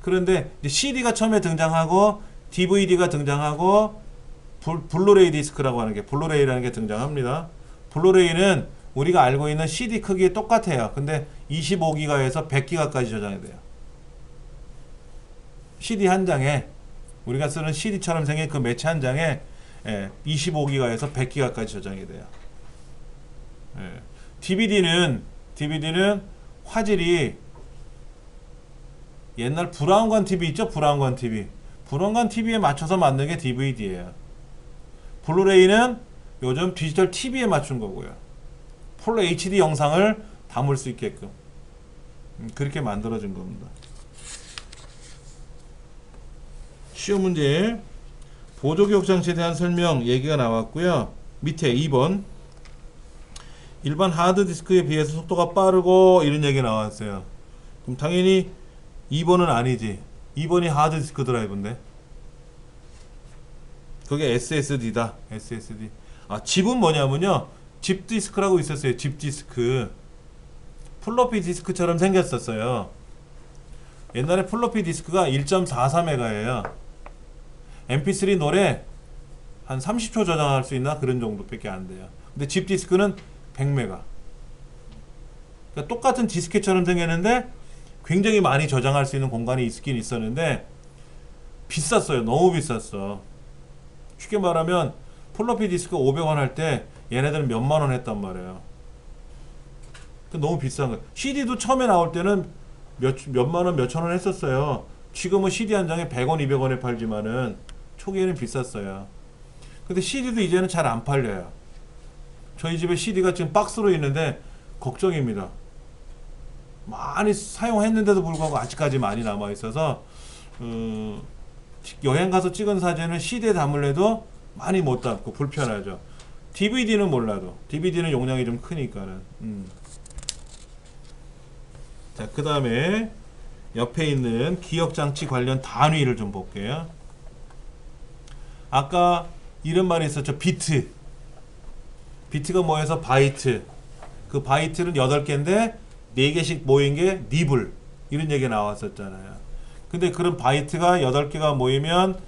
그런데 이제 CD가 처음에 등장하고 DVD가 등장하고 블루레이 디스크라고 하는 게, 블루레이라는 게 등장합니다. 블루레이는 우리가 알고 있는 CD 크기에 똑같아요. 근데 25기가에서 100기가까지 저장이 돼요. CD 한 장에 우리가 쓰는 CD처럼 생긴 그 매체 한 장에 25기가에서 100기가까지 저장이 돼요. DVD는 화질이 옛날 브라운관 TV 있죠? 브라운관 TV. 브라운관 TV에 맞춰서 만든 게 DVD예요. 블루레이는 요즘 디지털 TV에 맞춘 거고요. 풀 HD 영상을 담을 수 있게끔 그렇게 만들어진 겁니다. 시험 문제 보조기억 장치에 대한 설명 얘기가 나왔고요. 밑에 2번 일반 하드디스크에 비해서 속도가 빠르고 이런 얘기 나왔어요. 그럼 당연히 2번은 아니지. 2번이 하드디스크 드라이브인데 그게 SSD다. SSD. 칩은 뭐냐면요, 집 디스크라고 있었어요. 집 디스크. 플로피 디스크처럼 생겼었어요. 옛날에 플로피 디스크가 1.44메가예요. mp3 노래 한 30초 저장할 수 있나 그런 정도밖에 안 돼요. 근데 집 디스크는 100메가. 그러니까 똑같은 디스켓처럼 생겼는데 굉장히 많이 저장할 수 있는 공간이 있긴 있었는데 비쌌어요. 너무 비쌌어. 쉽게 말하면 플로피 디스크 500원 할 때 얘네들은 몇만원 했단 말이에요. 너무 비싼 거예요. CD도 처음에 나올 때는 몇만원 몇천원 했었어요. 지금은 CD 한 장에 100원 200원에 팔지만은 초기에는 비쌌어요. 근데 CD도 이제는 잘 안 팔려요. 저희 집에 CD가 지금 박스로 있는데 걱정입니다. 많이 사용했는데도 불구하고 아직까지 많이 남아있어서 여행 가서 찍은 사진을 CD에 담으려도 많이 못 담고 불편하죠. DVD는 몰라도 DVD는 용량이 좀 크니까는. 자, 그 다음에 옆에 있는 기억장치 관련 단위를 좀 볼게요. 아까 이런 말이 있었죠. 비트. 비트가 뭐해서 바이트. 그 바이트는 8개인데 4개씩 모인 게 니블. 이런 얘기 나왔었잖아요. 근데 그런 바이트가 8개가 모이면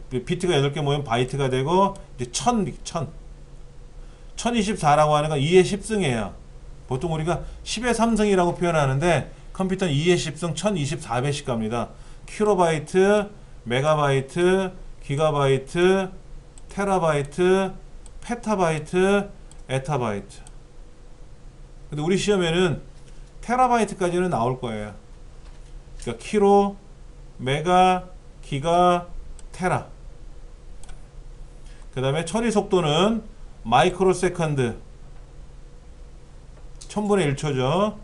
비트가 8개 모이면 바이트가 되고 이제 1024라고 하는 건 2의 10승이에요. 보통 우리가 10의 3승이라고 표현하는데 컴퓨터는 2의 10승 1024배씩 갑니다. 킬로바이트, 메가바이트, 기가바이트, 테라바이트, 페타바이트, 에타바이트. 근데 우리 시험에는 테라바이트까지는 나올 거예요. 그러니까 킬로, 메가, 기가, 테라. 그 다음에 처리 속도는 마이크로 세컨드 1000분의 1초죠.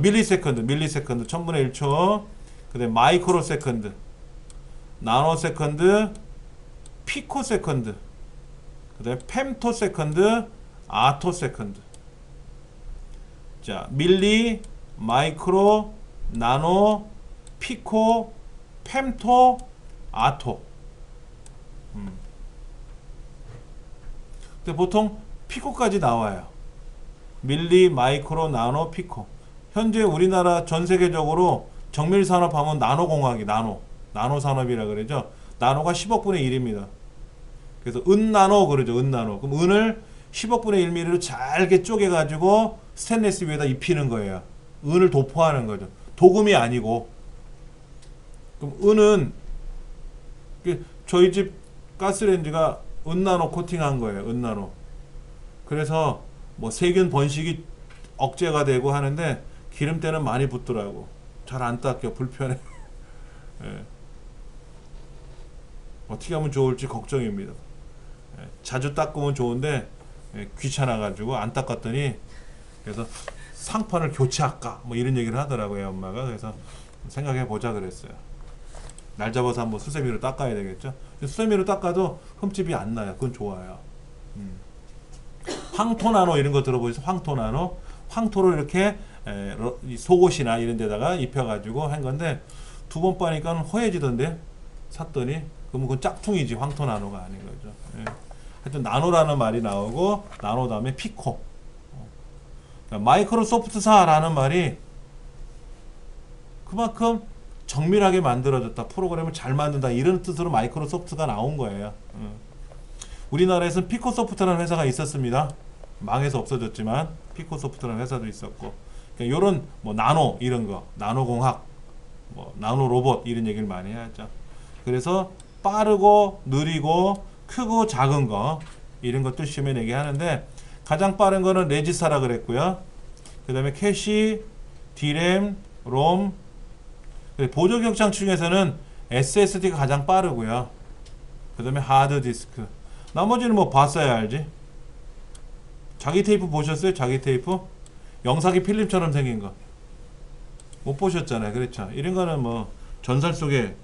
밀리세컨드 1000분의 1초. 그 다음에 마이크로 세컨드, 나노 세컨드, 피코 세컨드, 그 다음에 펜토 세컨드, 아토 세컨드. 자, 밀리, 마이크로, 나노, 피코, 펜토, 아토. 근데 보통 피코까지 나와요. 밀리, 마이크로, 나노, 피코. 현재 우리나라 전 세계적으로 정밀 산업하면 나노공학이 나노 산업이라 그러죠. 나노가 10억분의 1입니다. 그래서 은나노 그러죠. 은나노. 그럼 은을 10억분의 1mm로 잘게 쪼개 가지고 스테인리스 위에다 입히는 거예요. 은을 도포하는 거죠. 도금이 아니고. 그럼 은은 저희 집 가스레인지가 은나노 코팅한 거예요. 은나노. 그래서 뭐 세균 번식이 억제가 되고 하는데 기름때는 많이 붙더라고. 잘 안 닦여. 불편해. 예. 어떻게 하면 좋을지 걱정입니다. 예. 자주 닦으면 좋은데 귀찮아가지고 안 닦았더니 그래서 상판을 교체할까 뭐 이런 얘기를 하더라고요. 엄마가. 그래서 생각해 보자 그랬어요. 날 잡아서 한번 수세미로 닦아야 되겠죠. 수세미로 닦아도 흠집이 안 나요. 그건 좋아요. 황토나노 이런 거 들어보세요. 황토나노. 황토를 이렇게 속옷이나 이런 데다가 입혀가지고 한 건데 2번 빠니까 허해지던데 샀더니 그러면 그건 짝퉁이지 황토나노가 아닌 거죠. 예. 하여튼 나노라는 말이 나오고 나노 다음에 피코. 그러니까 마이크로소프트사라는 말이 그만큼 정밀하게 만들어졌다. 프로그램을 잘 만든다. 이런 뜻으로 마이크로소프트가 나온 거예요. 우리나라에서는 피코소프트라는 회사가 있었습니다. 망해서 없어졌지만 피코소프트라는 회사도 있었고, 그러니까 요런 뭐 나노 이런 거, 나노공학, 뭐 나노 로봇 이런 얘기를 많이 하죠. 그래서 빠르고 느리고 크고 작은 거 이런 것도 시험에 내게 하는데, 가장 빠른 거는 레지스타라 그랬고요. 그 다음에 캐시, 디램, 롬, 보조 격장 중에서는 SSD가 가장 빠르고요. 그 다음에 하드디스크. 나머지는 뭐 봤어야 알지. 자기 테이프 보셨어요? 자기 테이프? 영상이 필름처럼 생긴 거 못 보셨잖아요. 그렇죠. 이런 거는 뭐 전설 속의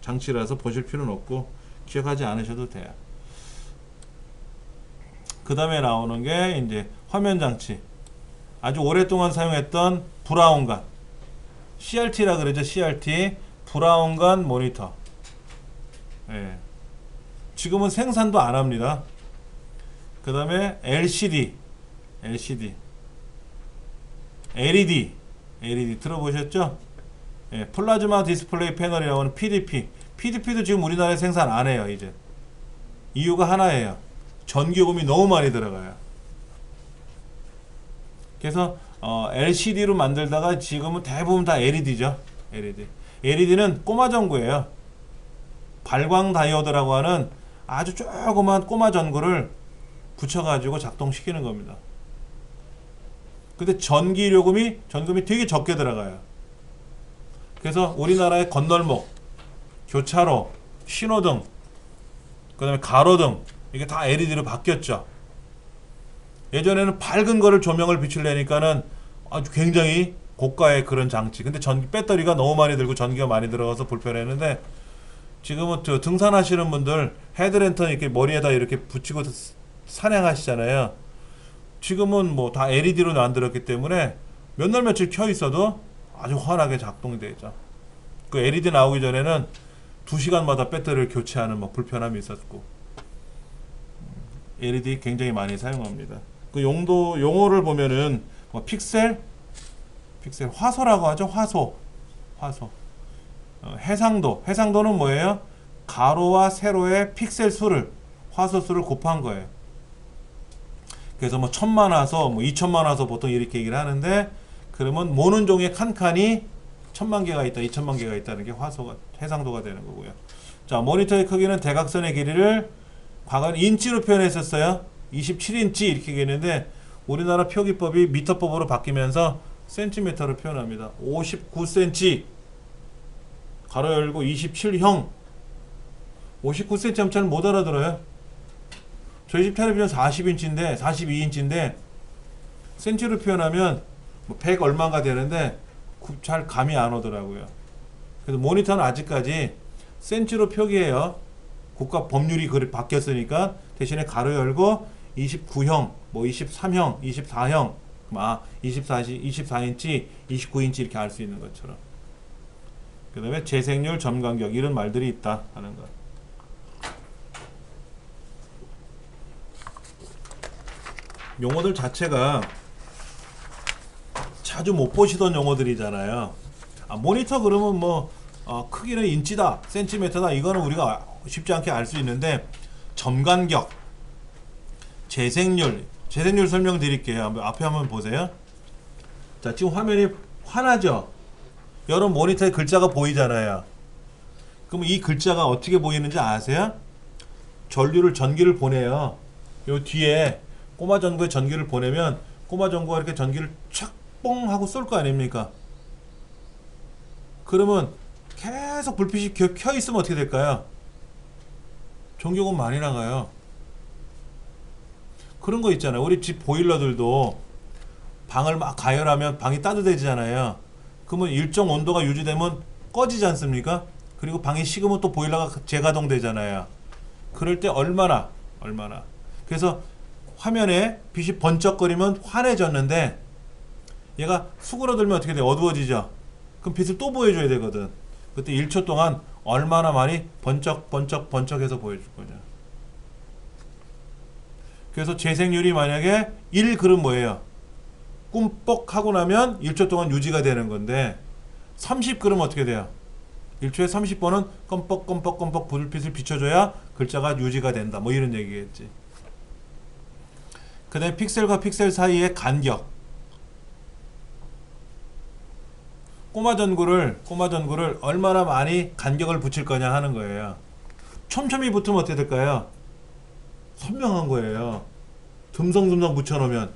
장치라서 보실 필요는 없고 기억하지 않으셔도 돼요. 그 다음에 나오는 게 이제 화면 장치. 아주 오랫동안 사용했던 브라운관, CRT라 그러죠. CRT, 브라운관 모니터. 예. 지금은 생산도 안 합니다. 그 다음에 LCD, LED 들어보셨죠? 예, 플라즈마 디스플레이 패널이라고 하는 PDP도 지금 우리나라에 생산 안 해요. 이제 이유가 하나예요. 전기요금이 너무 많이 들어가요. 그래서 LCD로 만들다가 지금은 대부분 다 LED죠. LED는 꼬마 전구예요. 발광 다이오드라고 하는 아주 조그만 꼬마 전구를 붙여가지고 작동시키는 겁니다. 근데 전기요금이 되게 적게 들어가요. 그래서 우리나라의 건널목, 교차로, 신호등, 그 다음에 가로등, 이게 다 LED로 바뀌었죠. 예전에는 밝은 거를 조명을 비추려니까는 아주 굉장히 고가의 그런 장치. 근데 배터리가 너무 많이 들고 전기가 많이 들어가서 불편했는데, 지금은 등산하시는 분들 헤드랜턴 이렇게 머리에다 이렇게 붙이고 산행하시잖아요. 지금은 뭐 다 LED로 만들었기 때문에 몇 날 며칠 켜 있어도 아주 환하게 작동이 되죠. 그 LED 나오기 전에는 2시간마다 배터리를 교체하는 뭐 불편함이 있었고, LED 굉장히 많이 사용합니다. 그 용어를 보면은 뭐 픽셀 화소라고 하죠. 화소. 해상도는 뭐예요? 가로와 세로의 픽셀 수를, 화소 수를 곱한 거예요. 그래서 뭐 1000만 화소, 뭐 2000만 화소 보통 이렇게 얘기를 하는데, 그러면 모는 종의 칸칸이 1000만 개가 있다, 2000만 개가 있다는 게 해상도가 되는 거고요. 자, 모니터의 크기는 대각선의 길이를 과거는 인치로 표현했었어요. 27인치 이렇게 얘기했는데, 우리나라 표기법이 미터법으로 바뀌면서 센티미터로 표현합니다. 59cm 가로 열고 27형. 59cm 하면 잘 못 알아들어요. 저희 집 텔레비전 42인치인데 센치로 표현하면 뭐 100 얼마가 되는데 잘 감이 안 오더라고요. 그래서 모니터는 아직까지 센치로 표기해요. 국가 법률이 바뀌었으니까 대신에 가로 열고 29형, 뭐 23형, 24형, 24인치, 29인치 이렇게 알 수 있는 것처럼. 그 다음에 재생률, 점간격 이런 말들이 있다 하는 것. 용어들 자체가 자주 못 보시던 용어들이잖아요. 모니터 그러면 뭐 크기는 인치다, 센티미터다, 이거는 우리가 쉽지 않게 알 수 있는데, 점간격, 재생률 설명드릴게요. 앞에 한번 보세요. 자, 지금 화면이 환하죠? 여러분 모니터에 글자가 보이잖아요. 그럼 이 글자가 어떻게 보이는지 아세요? 전기를 보내요. 요 뒤에 꼬마 전구에 전기를 보내면 꼬마 전구가 이렇게 전기를 착뽕 하고 쏠 거 아닙니까? 그러면 계속 불빛이 켜 있으면 어떻게 될까요? 전기요금 많이 나가요. 그런 거 있잖아요. 우리 집 보일러들도 방을 막 가열하면 방이 따뜻해지잖아요. 그러면 일정 온도가 유지되면 꺼지지 않습니까? 그리고 방이 식으면 또 보일러가 재가동되잖아요. 그럴 때 얼마나. 그래서 화면에 빛이 번쩍거리면 환해졌는데, 얘가 수그러들면 어떻게 돼요? 어두워지죠? 그럼 빛을 또 보여줘야 되거든. 그때 1초 동안 얼마나 많이 번쩍해서 보여줄 거죠. 그래서 재생률이 만약에 1 그럼 뭐예요? 꿈뻑 하고 나면 1초 동안 유지가 되는 건데, 30 그러면 어떻게 돼요? 1초에 30번은 껌뻑 불빛을 비춰줘야 글자가 유지가 된다. 뭐 이런 얘기겠지. 그 다음에 픽셀과 픽셀 사이의 간격. 꼬마 전구를 얼마나 많이 간격을 붙일 거냐 하는 거예요. 촘촘히 붙으면 어떻게 될까요? 선명한 거예요. 듬성듬성 붙여놓으면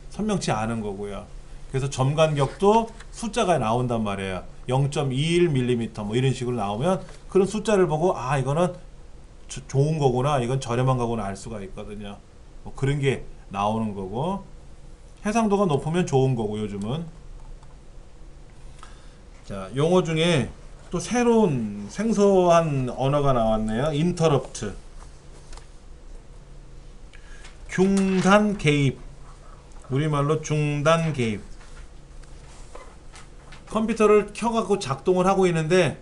선명치 않은 거고요. 그래서 점 간격도 숫자가 나온단 말이에요. 0.21mm 뭐 이런 식으로 나오면 그런 숫자를 보고 아 이거는 좋은 거구나, 이건 저렴한 거구나 알 수가 있거든요. 뭐 그런 게 나오는 거고, 해상도가 높으면 좋은 거고 요즘은. 자, 용어 중에 또 새로운 생소한 언어가 나왔네요. 인터럽트. 중단 개입. 우리말로 중단 개입. 컴퓨터를 켜갖고 작동을 하고 있는데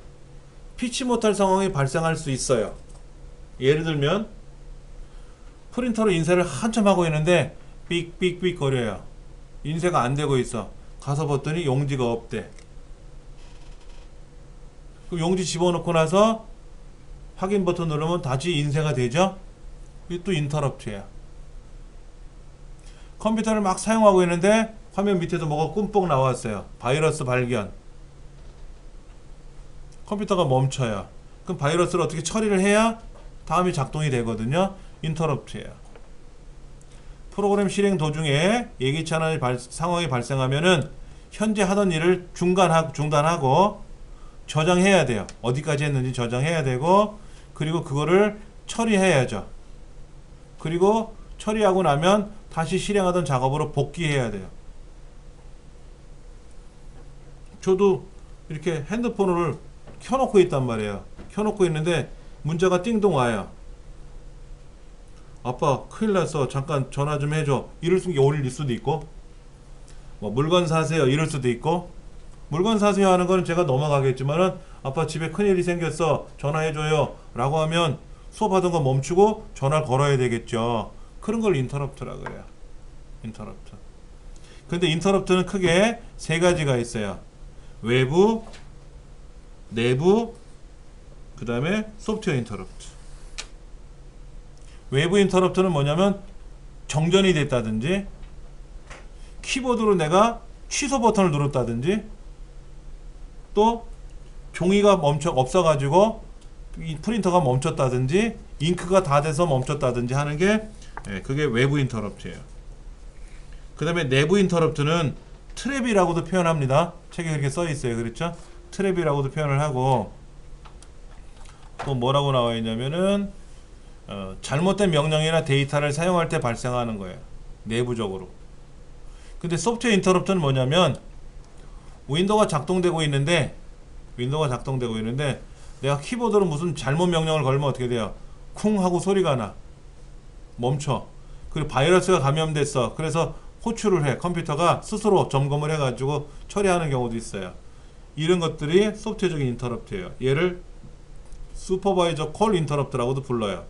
피치 못할 상황이 발생할 수 있어요. 예를 들면 프린터로 인쇄를 한참 하고 있는데 삑삑삑 거려요. 인쇄가 안 되고 있어. 가서 봤더니 용지가 없대. 그럼 용지 집어넣고 나서 확인 버튼 누르면 다시 인쇄가 되죠? 이게 또 인터럽트예요. 컴퓨터를 막 사용하고 있는데 화면 밑에서 뭐가 꿈뻑 나왔어요. 바이러스 발견. 컴퓨터가 멈춰요. 그럼 바이러스를 어떻게 처리를 해야 다음이 작동이 되거든요. 인터럽트예요. 프로그램 실행 도중에 예기치 않은 상황이 발생하면은 현재 하던 일을 중단하고 저장해야 돼요. 어디까지 했는지 저장해야 되고, 그리고 그거를 처리해야죠. 그리고 처리하고 나면 다시 실행하던 작업으로 복귀해야 돼요. 저도 이렇게 핸드폰을 켜놓고 있단 말이에요. 켜놓고 있는데 문자가 띵동 와요. 아빠 큰일 났어, 잠깐 전화 좀 해줘. 이럴 수도 있고, 뭐 물건 사세요 이럴 수도 있고. 물건 사세요 하는 거는 제가 넘어가겠지만은 아빠 집에 큰일이 생겼어 전화해줘요 라고 하면 수업하던 거 멈추고 전화를 걸어야 되겠죠. 그런 걸 인터럽트라 그래요. 인터럽트. 근데 인터럽트는 크게 세 가지가 있어요. 외부, 내부, 그 다음에 소프트웨어 인터럽트. 외부 인터럽트는 뭐냐면 정전이 됐다든지, 키보드로 내가 취소 버튼을 눌렀다든지, 또 종이가 없어가지고 이 프린터가 멈췄다든지, 잉크가 다 돼서 멈췄다든지 하는 게 그게 외부 인터럽트예요. 그 다음에 내부 인터럽트는 트랩이라고도 표현합니다. 책에 그렇게 써 있어요. 그렇죠? 트랩이라고도 표현을 하고, 또 뭐라고 나와 있냐면은 잘못된 명령이나 데이터를 사용할 때 발생하는 거예요. 내부적으로. 근데 소프트웨어 인터럽트는 뭐냐면 윈도우가 작동되고 있는데 내가 키보드로 무슨 잘못 명령을 걸면 어떻게 돼요? 쿵 하고 소리가 나. 멈춰. 그리고 바이러스가 감염됐어. 그래서 호출을 해. 컴퓨터가 스스로 점검을 해가지고 처리하는 경우도 있어요. 이런 것들이 소프트웨어적인 인터럽트예요. 얘를 슈퍼바이저 콜 인터럽트라고도 불러요.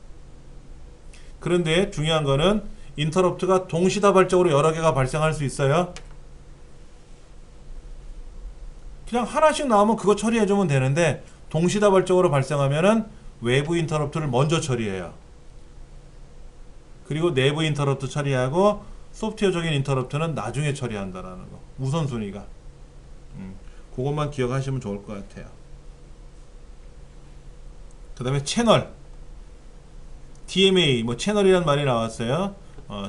그런데 중요한 거는 인터럽트가 동시다발적으로 여러 개가 발생할 수 있어요. 그냥 하나씩 나오면 그거 처리해주면 되는데 동시다발적으로 발생하면은 외부 인터럽트를 먼저 처리해요. 그리고 내부 인터럽트 처리하고 소프트웨어적인 인터럽트는 나중에 처리한다라는 거. 우선순위가. 그것만 기억하시면 좋을 것 같아요. 그 다음에 채널. DMA, 뭐 채널이란 말이 나왔어요.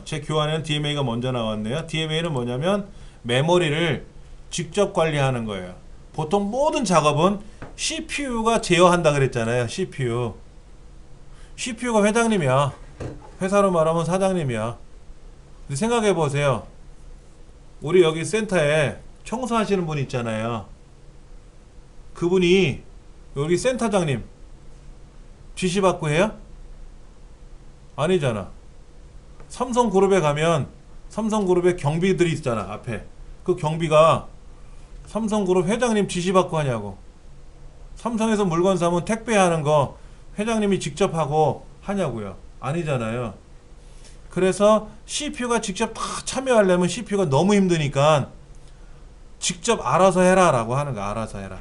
제 교환에는 DMA가 먼저 나왔네요. DMA는 뭐냐면 메모리를 직접 관리하는 거예요. 보통 모든 작업은 CPU가 제어한다 그랬잖아요. CPU가 회장님이야. 회사로 말하면 사장님이야. 근데 생각해 보세요. 우리 여기 센터에 청소하시는 분 있잖아요. 그분이 여기 센터장님 지시받고 해요? 아니잖아. 삼성그룹에 가면 삼성그룹에 경비들이 있잖아. 앞에 그 경비가 삼성그룹 회장님 지시받고 하냐고. 삼성에서 물건 사면 택배하는 거 회장님이 직접 하고 하냐고요. 아니잖아요. 그래서 CPU가 직접 다 참여하려면 CPU가 너무 힘드니까 직접 알아서 해라 라고 하는 거. 알아서 해라.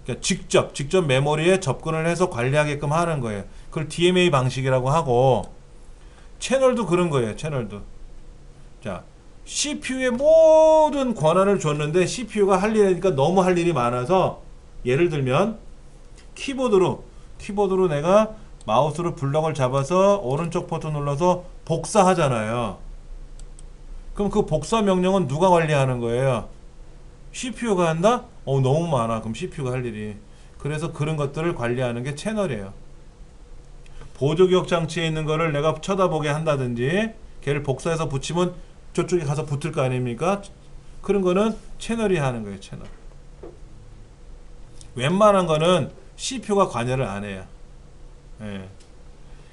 그러니까 직접 메모리에 접근을 해서 관리하게끔 하는 거예요. 그걸 DMA 방식이라고 하고, 채널도 그런 거예요. 채널도. 자, CPU에 모든 권한을 줬는데 CPU가 할 일이니까 너무 할 일이 많아서, 예를 들면 키보드로 내가 마우스로 블럭을 잡아서 오른쪽 버튼 눌러서 복사하잖아요. 그럼 그 복사 명령은 누가 관리하는 거예요? CPU가 한다? 너무 많아. 그럼 CPU가 할 일이. 그래서 그런 것들을 관리하는 게 채널이에요. 보조기억 장치에 있는 거를 내가 쳐다보게 한다든지, 걔를 복사해서 붙이면 저쪽에 가서 붙을 거 아닙니까? 그런 거는 채널이 하는 거예요. 채널. 웬만한 거는 CPU가 관여를 안 해요. 예.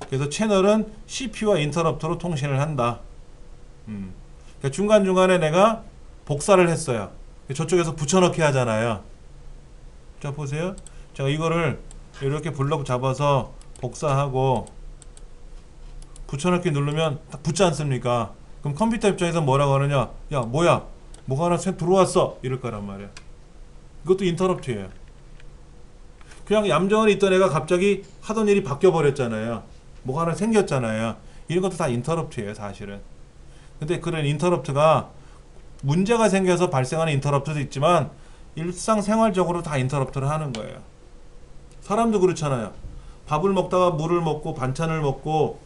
그래서 채널은 CPU와 인터럽터로 통신을 한다. 그러니까 중간중간에 내가 복사를 했어요. 저쪽에서 붙여넣기 하잖아요. 자, 보세요. 제가 이거를 이렇게 블럭 잡아서 복사하고 붙여넣기 누르면 딱 붙지 않습니까? 그럼 컴퓨터 입장에서 뭐라고 하느냐? 야, 뭐야? 뭐가 하나 새 들어왔어. 이럴 거란 말이야. 이것도 인터럽트예요. 그냥 얌전히 있던 애가 갑자기 하던 일이 바뀌어 버렸잖아요. 뭐가 하나 생겼잖아요. 이런 것도 다 인터럽트예요, 사실은. 근데 그런 인터럽트가 문제가 생겨서 발생하는 인터럽트도 있지만 일상생활적으로 다 인터럽트를 하는 거예요. 사람도 그렇잖아요. 밥을 먹다가 물을 먹고 반찬을 먹고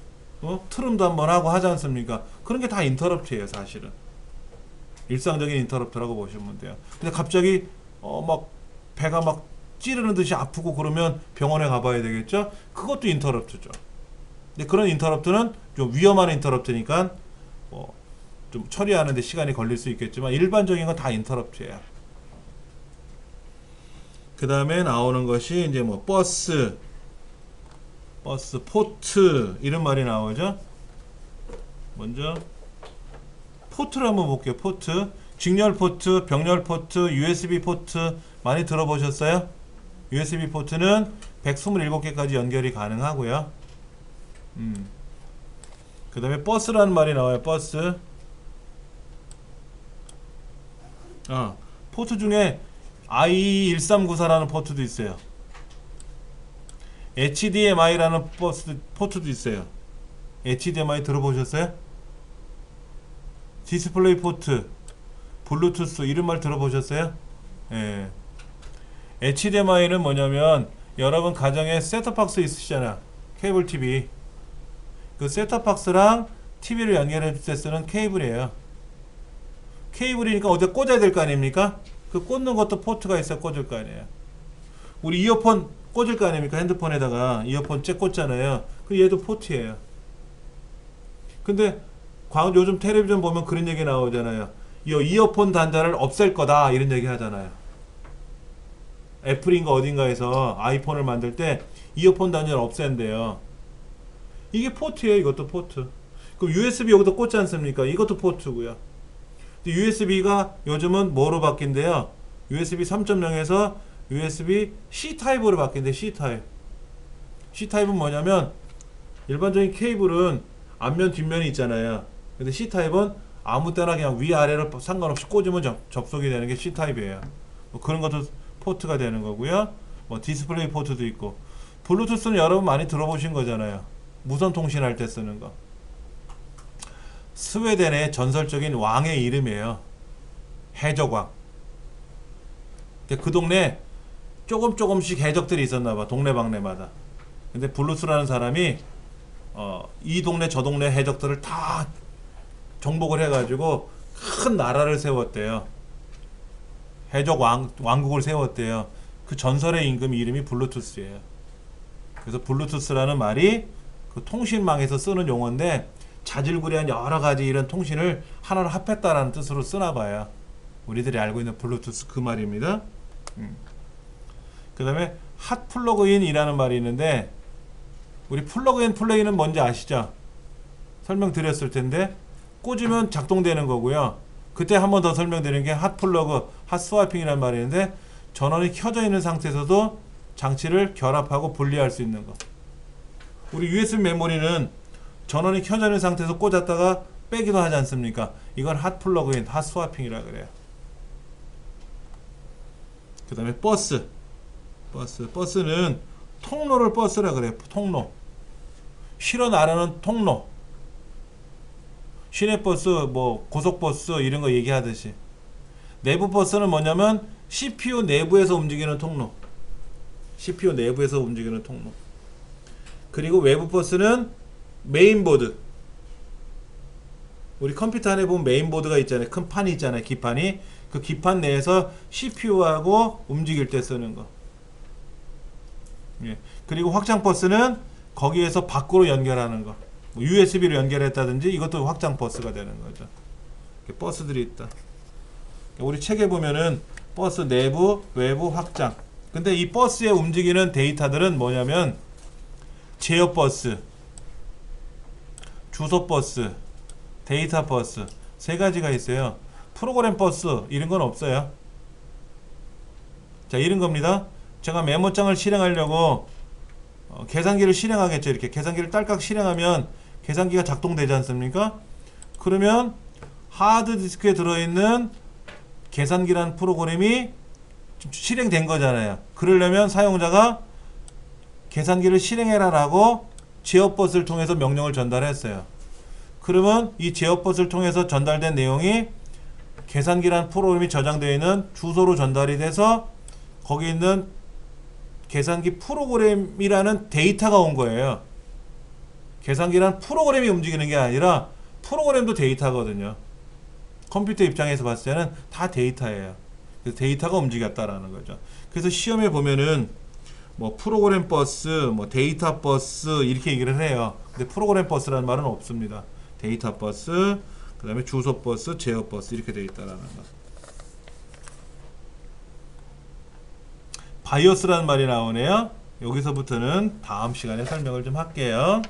트름도 한번 하고 하지 않습니까? 그런 게 다 인터럽트예요, 사실은. 일상적인 인터럽트라고 보시면 돼요. 근데 갑자기 막 배가 막 찌르는 듯이 아프고 그러면 병원에 가봐야 되겠죠? 그것도 인터럽트죠. 근데 그런 인터럽트는 좀 위험한 인터럽트니까 좀 처리하는데 시간이 걸릴 수 있겠지만 일반적인 건 다 인터럽트예요. 그 다음에 나오는 것이 이제 뭐 버스, 포트 이런 말이 나오죠. 먼저 포트를 한번 볼게요. 포트, 직렬 포트, 병렬 포트, USB 포트 많이 들어보셨어요? USB 포트는 127개까지 연결이 가능하고요. 그 다음에 버스라는 말이 나와요. 버스. 포트 중에 i1394라는 포트도 있어요. HDMI라는 포트도 있어요. HDMI 들어보셨어요? 디스플레이 포트, 블루투스 이런 말 들어보셨어요? 예. HDMI는 뭐냐면 여러분 가정에 셋톱박스 있으시잖아. 케이블 TV. 그 셋톱박스랑 TV를 연결할 때 쓰는 케이블이에요. 케이블이니까 어디다 꽂아야 될 거 아닙니까? 그 꽂는 것도 포트가 있어야 꽂을 거 아니에요. 우리 이어폰 꽂을 거 아닙니까? 핸드폰에다가 이어폰 잭 꽂잖아요. 그 얘도 포트예요. 근데 요즘 텔레비전 보면 그런 얘기 나오잖아요. 이어폰 단자를 없앨 거다 이런 얘기 하잖아요. 애플인가 어딘가에서 아이폰을 만들 때 이어폰 단자를 없앤대요. 이게 포트예요. 이것도 포트. 그럼 USB 여기다 꽂지 않습니까? 이것도 포트고요. USB가 요즘은 뭐로 바뀐대요? USB 3.0에서 USB C 타입으로 바뀐대. C 타입. C 타입은 뭐냐면 일반적인 케이블은 앞면 뒷면이 있잖아요. 근데 C타입은 아무 때나 그냥 위아래로 상관없이 꽂으면 접속이 되는 게 C타입이에요. 뭐 그런 것도 포트가 되는 거고요. 뭐 디스플레이 포트도 있고. 블루투스는 여러분 많이 들어보신 거잖아요. 무선 통신할 때 쓰는 거. 스웨덴의 전설적인 왕의 이름이에요. 해적왕. 그 동네 조금씩 해적들이 있었나봐. 동네방네마다. 근데 블루스라는 사람이 이 동네 저 동네 해적들을 다 정복을 해가지고 큰 나라를 세웠대요. 해적 왕국을 세웠대요. 그 전설의 임금 이름이 블루투스예요. 그래서 블루투스라는 말이 그 통신망에서 쓰는 용어인데 자질구레한 여러 가지 이런 통신을 하나로 합했다라는 뜻으로 쓰나 봐요. 우리들이 알고 있는 블루투스 그 말입니다. 그 다음에 핫 플러그인이라는 말이 있는데 우리 플러그인 플레이는 뭔지 아시죠? 설명드렸을 텐데 꽂으면 작동되는 거고요. 그때 한 번 더 설명드리는 게 핫 플러그, 핫 스와핑이라는 말이 있는데 전원이 켜져 있는 상태에서도 장치를 결합하고 분리할 수 있는 거. 우리 USB 메모리는 전원이 켜져 있는 상태에서 꽂았다가 빼기도 하지 않습니까? 이건 핫 플러그인, 핫 스와핑이라 그래요. 그 다음에 버스는 통로를 버스라 그래요. 통로. 실어 나르는 통로. 시내버스, 뭐 고속버스 이런 거 얘기하듯이. 내부 버스는 뭐냐면 CPU 내부에서 움직이는 통로. CPU 내부에서 움직이는 통로. 그리고 외부 버스는 메인보드. 우리 컴퓨터 안에 보면 메인보드가 있잖아요. 큰 판이 있잖아요. 기판이. 그 기판 내에서 CPU하고 움직일 때 쓰는 거. 예. 그리고 확장 버스는 거기에서 밖으로 연결하는 거. 뭐 USB로 연결했다든지 이것도 확장 버스가 되는 거죠. 버스들이 있다. 우리 책에 보면은 버스 내부, 외부, 확장. 근데 이 버스에 움직이는 데이터들은 뭐냐면 제어 버스, 주소 버스, 데이터 버스 세 가지가 있어요. 프로그램 버스 이런 건 없어요. 자, 이런 겁니다. 제가 메모장을 실행하려고 계산기를 실행하겠죠. 이렇게 계산기를 딸깍 실행하면 계산기가 작동되지 않습니까? 그러면 하드디스크에 들어있는 계산기라는 프로그램이 실행된 거잖아요. 그러려면 사용자가 계산기를 실행해라 라고 제어버스를 통해서 명령을 전달했어요. 그러면 이 제어버스를 통해서 전달된 내용이 계산기라는 프로그램이 저장되어 있는 주소로 전달이 돼서 거기 있는 계산기 프로그램이라는 데이터가 온 거예요. 계산기란 프로그램이 움직이는 게 아니라 프로그램도 데이터거든요. 컴퓨터 입장에서 봤을 때는 다 데이터예요. 그래서 데이터가 움직였다라는 거죠. 그래서 시험에 보면은 뭐 프로그램 버스, 뭐 데이터 버스 이렇게 얘기를 해요. 근데 프로그램 버스라는 말은 없습니다. 데이터 버스, 그 다음에 주소 버스, 제어 버스 이렇게 되어 있다라는 거. 바이오스라는 말이 나오네요. 여기서부터는 다음 시간에 설명을 좀 할게요.